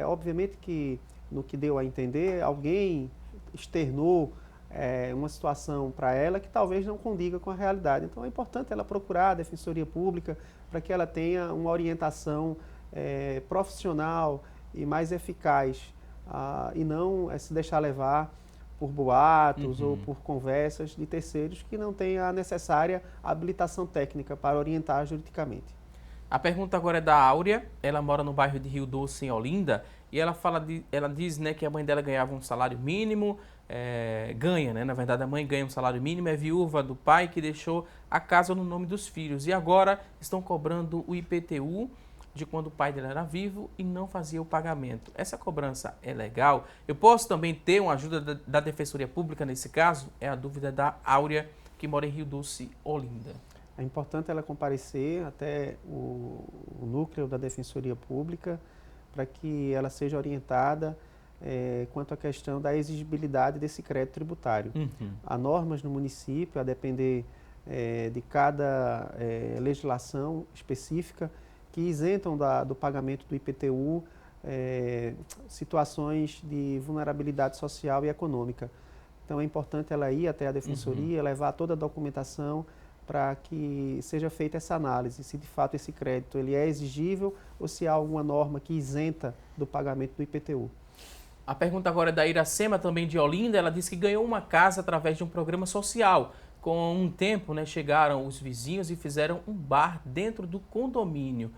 D: Obviamente que, no que deu a entender, alguém externou uma situação para ela que talvez não condiga com a realidade. Então é importante ela procurar a Defensoria Pública para que ela tenha uma orientação profissional e mais eficaz, e não se deixar levar por boatos ou por conversas de terceiros que não têm a necessária habilitação técnica para orientar juridicamente.
A: A pergunta agora é da Áurea. Ela mora no bairro de Rio Doce, em Olinda, e ela diz, né, que a mãe dela ganhava um salário mínimo, ganha, né? Na verdade, a mãe ganha um salário mínimo, é viúva do pai que deixou a casa no nome dos filhos, e agora estão cobrando o IPTU de quando o pai dela era vivo e não fazia o pagamento. Essa cobrança é legal? Eu posso também ter uma ajuda da Defensoria Pública nesse caso? É a dúvida da Áurea, que mora em Rio Doce, Olinda.
D: É importante ela comparecer até o núcleo da Defensoria Pública para que ela seja orientada quanto à questão da exigibilidade desse crédito tributário. Há normas no município, a depender de cada legislação específica, que isentam do pagamento do IPTU situações de vulnerabilidade social e econômica. Então é importante ela ir até a Defensoria, levar toda a documentação para que seja feita essa análise, se de fato esse crédito ele é exigível ou se há alguma norma que isenta do pagamento do IPTU.
A: A pergunta agora é da Iracema, também de Olinda. Ela disse que ganhou uma casa através de um programa social. Com um tempo, né, chegaram os vizinhos e fizeram um bar dentro do condomínio.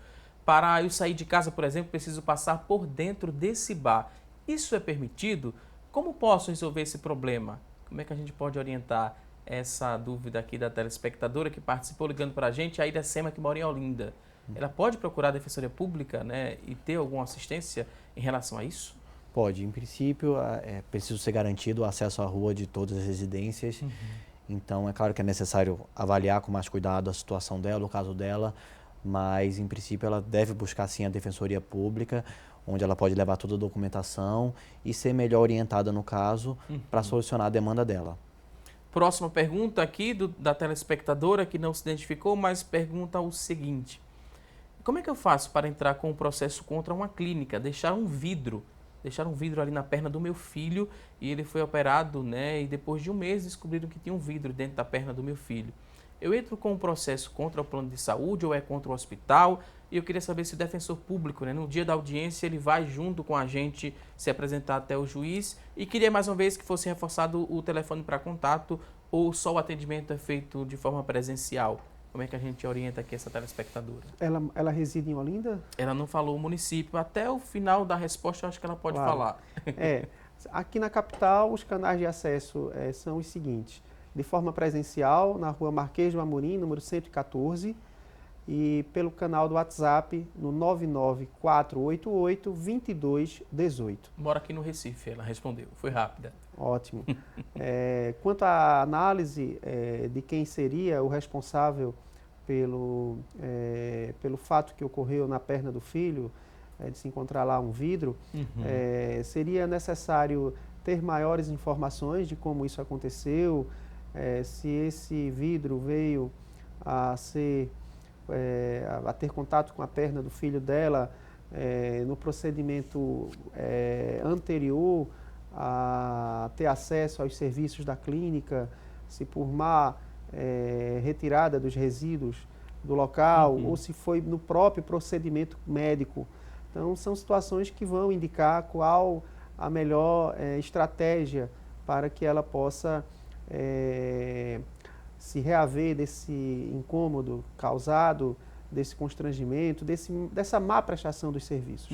A: Para eu sair de casa, por exemplo, preciso passar por dentro desse bar. Isso é permitido? Como posso resolver esse problema? Como é que a gente pode orientar essa dúvida aqui da telespectadora que participou ligando para a gente, a Iracema, que mora em Olinda? Ela pode procurar a Defensoria Pública, né, e ter alguma assistência em relação a isso?
E: Pode. Em princípio, é preciso ser garantido o acesso à rua de todas as residências. Então, é claro que é necessário avaliar com mais cuidado a situação dela, o caso dela, mas, em princípio, ela deve buscar, sim, a Defensoria Pública, onde ela pode levar toda a documentação e ser melhor orientada no caso para solucionar a demanda dela.
A: Próxima pergunta aqui da telespectadora, que não se identificou, mas pergunta o seguinte: como é que eu faço para entrar com um processo contra uma clínica? Deixaram um vidro ali na perna do meu filho e ele foi operado, né? E depois de um mês descobriram que tinha um vidro dentro da perna do meu filho. Eu entro com um processo contra o plano de saúde ou é contra o hospital? E eu queria saber se o defensor público, né, no dia da audiência, ele vai junto com a gente se apresentar até o juiz. E queria mais uma vez que fosse reforçado o telefone para contato ou só o atendimento é feito de forma presencial. Como é que a gente orienta aqui essa telespectadora?
D: Ela reside em Olinda?
A: Ela não falou o município. Até o final da resposta, eu acho que ela pode falar.
D: Aqui na capital, os canais de acesso são os seguintes. De forma presencial, na rua Marquês do Amorim, número 114, e pelo canal do WhatsApp no 99488-2218.
A: Mora aqui no Recife, ela respondeu. Foi rápida.
D: Ótimo. Quanto à análise de quem seria o responsável pelo fato que ocorreu na perna do filho, de se encontrar lá um vidro, seria necessário ter maiores informações de como isso aconteceu, se esse vidro veio a ter contato com a perna do filho dela no procedimento anterior a ter acesso aos serviços da clínica, se por má retirada dos resíduos do local ou se foi no próprio procedimento médico. Então, são situações que vão indicar qual a melhor estratégia para que ela possa se reaver desse incômodo causado, desse constrangimento, dessa má prestação dos serviços.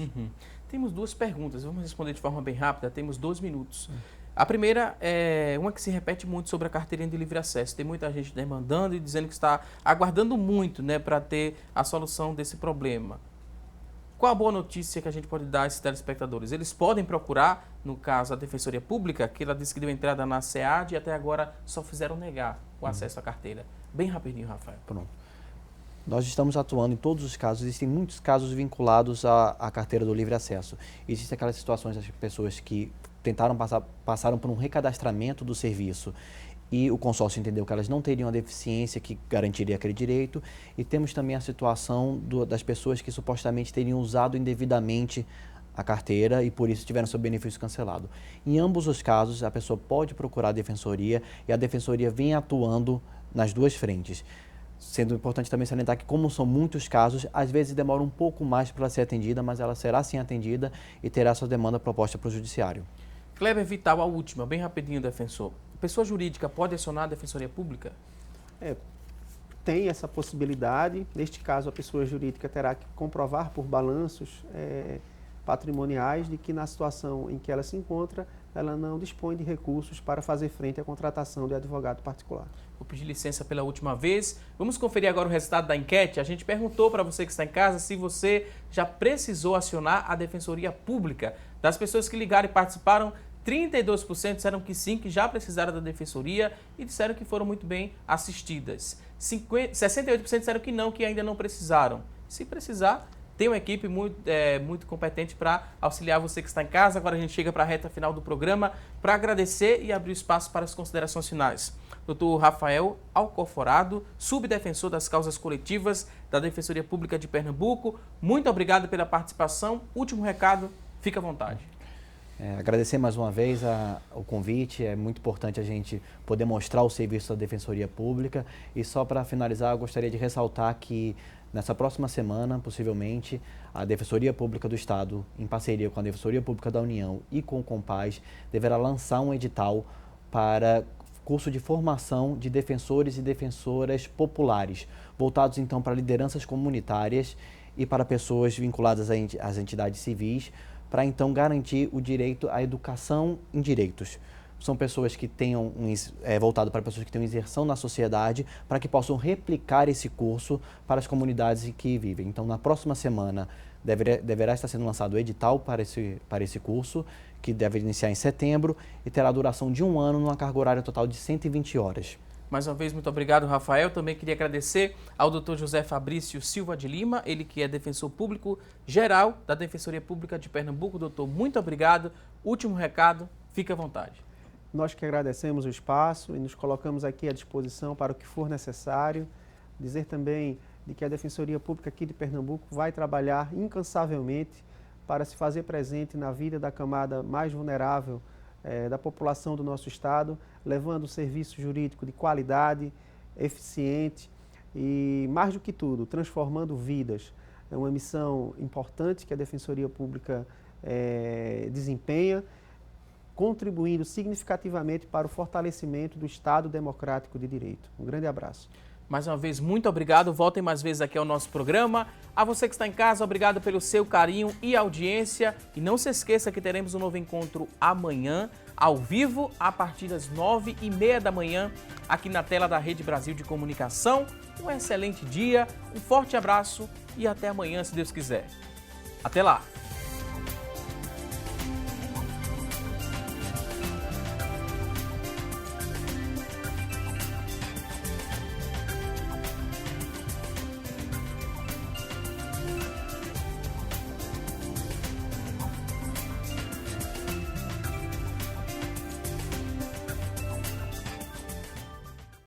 A: Temos duas perguntas, vamos responder de forma bem rápida, temos 2 minutos. A primeira é uma que se repete muito sobre a carteirinha de livre acesso. Tem muita gente demandando e dizendo que está aguardando muito, né, para ter a solução desse problema. Qual a boa notícia que a gente pode dar a esses telespectadores? Eles podem procurar, no caso, a Defensoria Pública, que ela disse que deu entrada na SEAD e até agora só fizeram negar o acesso à carteira. Bem rapidinho, Rafael.
E: Pronto. Nós estamos atuando em todos os casos, existem muitos casos vinculados à carteira do livre acesso. Existem aquelas situações das pessoas que passaram por um recadastramento do serviço e o consórcio entendeu que elas não teriam a deficiência que garantiria aquele direito, e temos também a situação das pessoas que supostamente teriam usado indevidamente a carteira e por isso tiveram seu benefício cancelado. Em ambos os casos, a pessoa pode procurar a defensoria e a defensoria vem atuando nas duas frentes. Sendo importante também salientar que, como são muitos casos, às vezes demora um pouco mais para ser atendida, mas ela será sim atendida e terá sua demanda proposta para o judiciário.
A: Kleber Vital, a última, bem rapidinho, defensor. Pessoa jurídica pode acionar a Defensoria Pública?
D: Tem essa possibilidade. Neste caso, a pessoa jurídica terá que comprovar por balanços patrimoniais de que na situação em que ela se encontra, ela não dispõe de recursos para fazer frente à contratação de advogado particular.
A: Vou pedir licença pela última vez. Vamos conferir agora o resultado da enquete. A gente perguntou para você que está em casa se você já precisou acionar a Defensoria Pública. Das pessoas que ligaram e participaram, 32% disseram que sim, que já precisaram da Defensoria e disseram que foram muito bem assistidas. 68% disseram que não, que ainda não precisaram. Se precisar, tem uma equipe muito competente para auxiliar você que está em casa. Agora a gente chega para a reta final do programa para agradecer e abrir espaço para as considerações finais. Dr. Rafael Alcoforado, subdefensor das causas coletivas da Defensoria Pública de Pernambuco, muito obrigado pela participação. Último recado, fica à vontade.
E: Agradecer mais uma vez o convite, é muito importante a gente poder mostrar o serviço da Defensoria Pública e só para finalizar eu gostaria de ressaltar que nessa próxima semana, possivelmente, a Defensoria Pública do Estado, em parceria com a Defensoria Pública da União e com o Compaz, deverá lançar um edital para curso de formação de defensores e defensoras populares, voltados então para lideranças comunitárias e para pessoas vinculadas às entidades civis, para então garantir o direito à educação em direitos. São pessoas que tenham voltado para pessoas que tenham inserção na sociedade, para que possam replicar esse curso para as comunidades em que vivem. Então, na próxima semana, deverá estar sendo lançado o edital para esse curso, que deve iniciar em setembro e terá duração de 1 ano, numa carga horária total de 120 horas.
A: Mais uma vez, muito obrigado, Rafael. Também queria agradecer ao Dr. José Fabrício Silva de Lima, ele que é defensor público geral da Defensoria Pública de Pernambuco. Doutor, muito obrigado. Último recado, fique à vontade.
D: Nós que agradecemos o espaço e nos colocamos aqui à disposição para o que for necessário. Dizer também de que a Defensoria Pública aqui de Pernambuco vai trabalhar incansavelmente para se fazer presente na vida da camada mais vulnerável da população do nosso estado, levando serviço jurídico de qualidade, eficiente e, mais do que tudo, transformando vidas. É uma missão importante que a Defensoria Pública desempenha, contribuindo significativamente para o fortalecimento do Estado Democrático de Direito. Um grande abraço.
A: Mais uma vez, muito obrigado. Voltem mais vezes aqui ao nosso programa. A você que está em casa, obrigado pelo seu carinho e audiência. E não se esqueça que teremos um novo encontro amanhã, ao vivo, a partir das 9h30 da manhã, aqui na tela da Rede Brasil de Comunicação. Um excelente dia, um forte abraço e até amanhã, se Deus quiser. Até lá!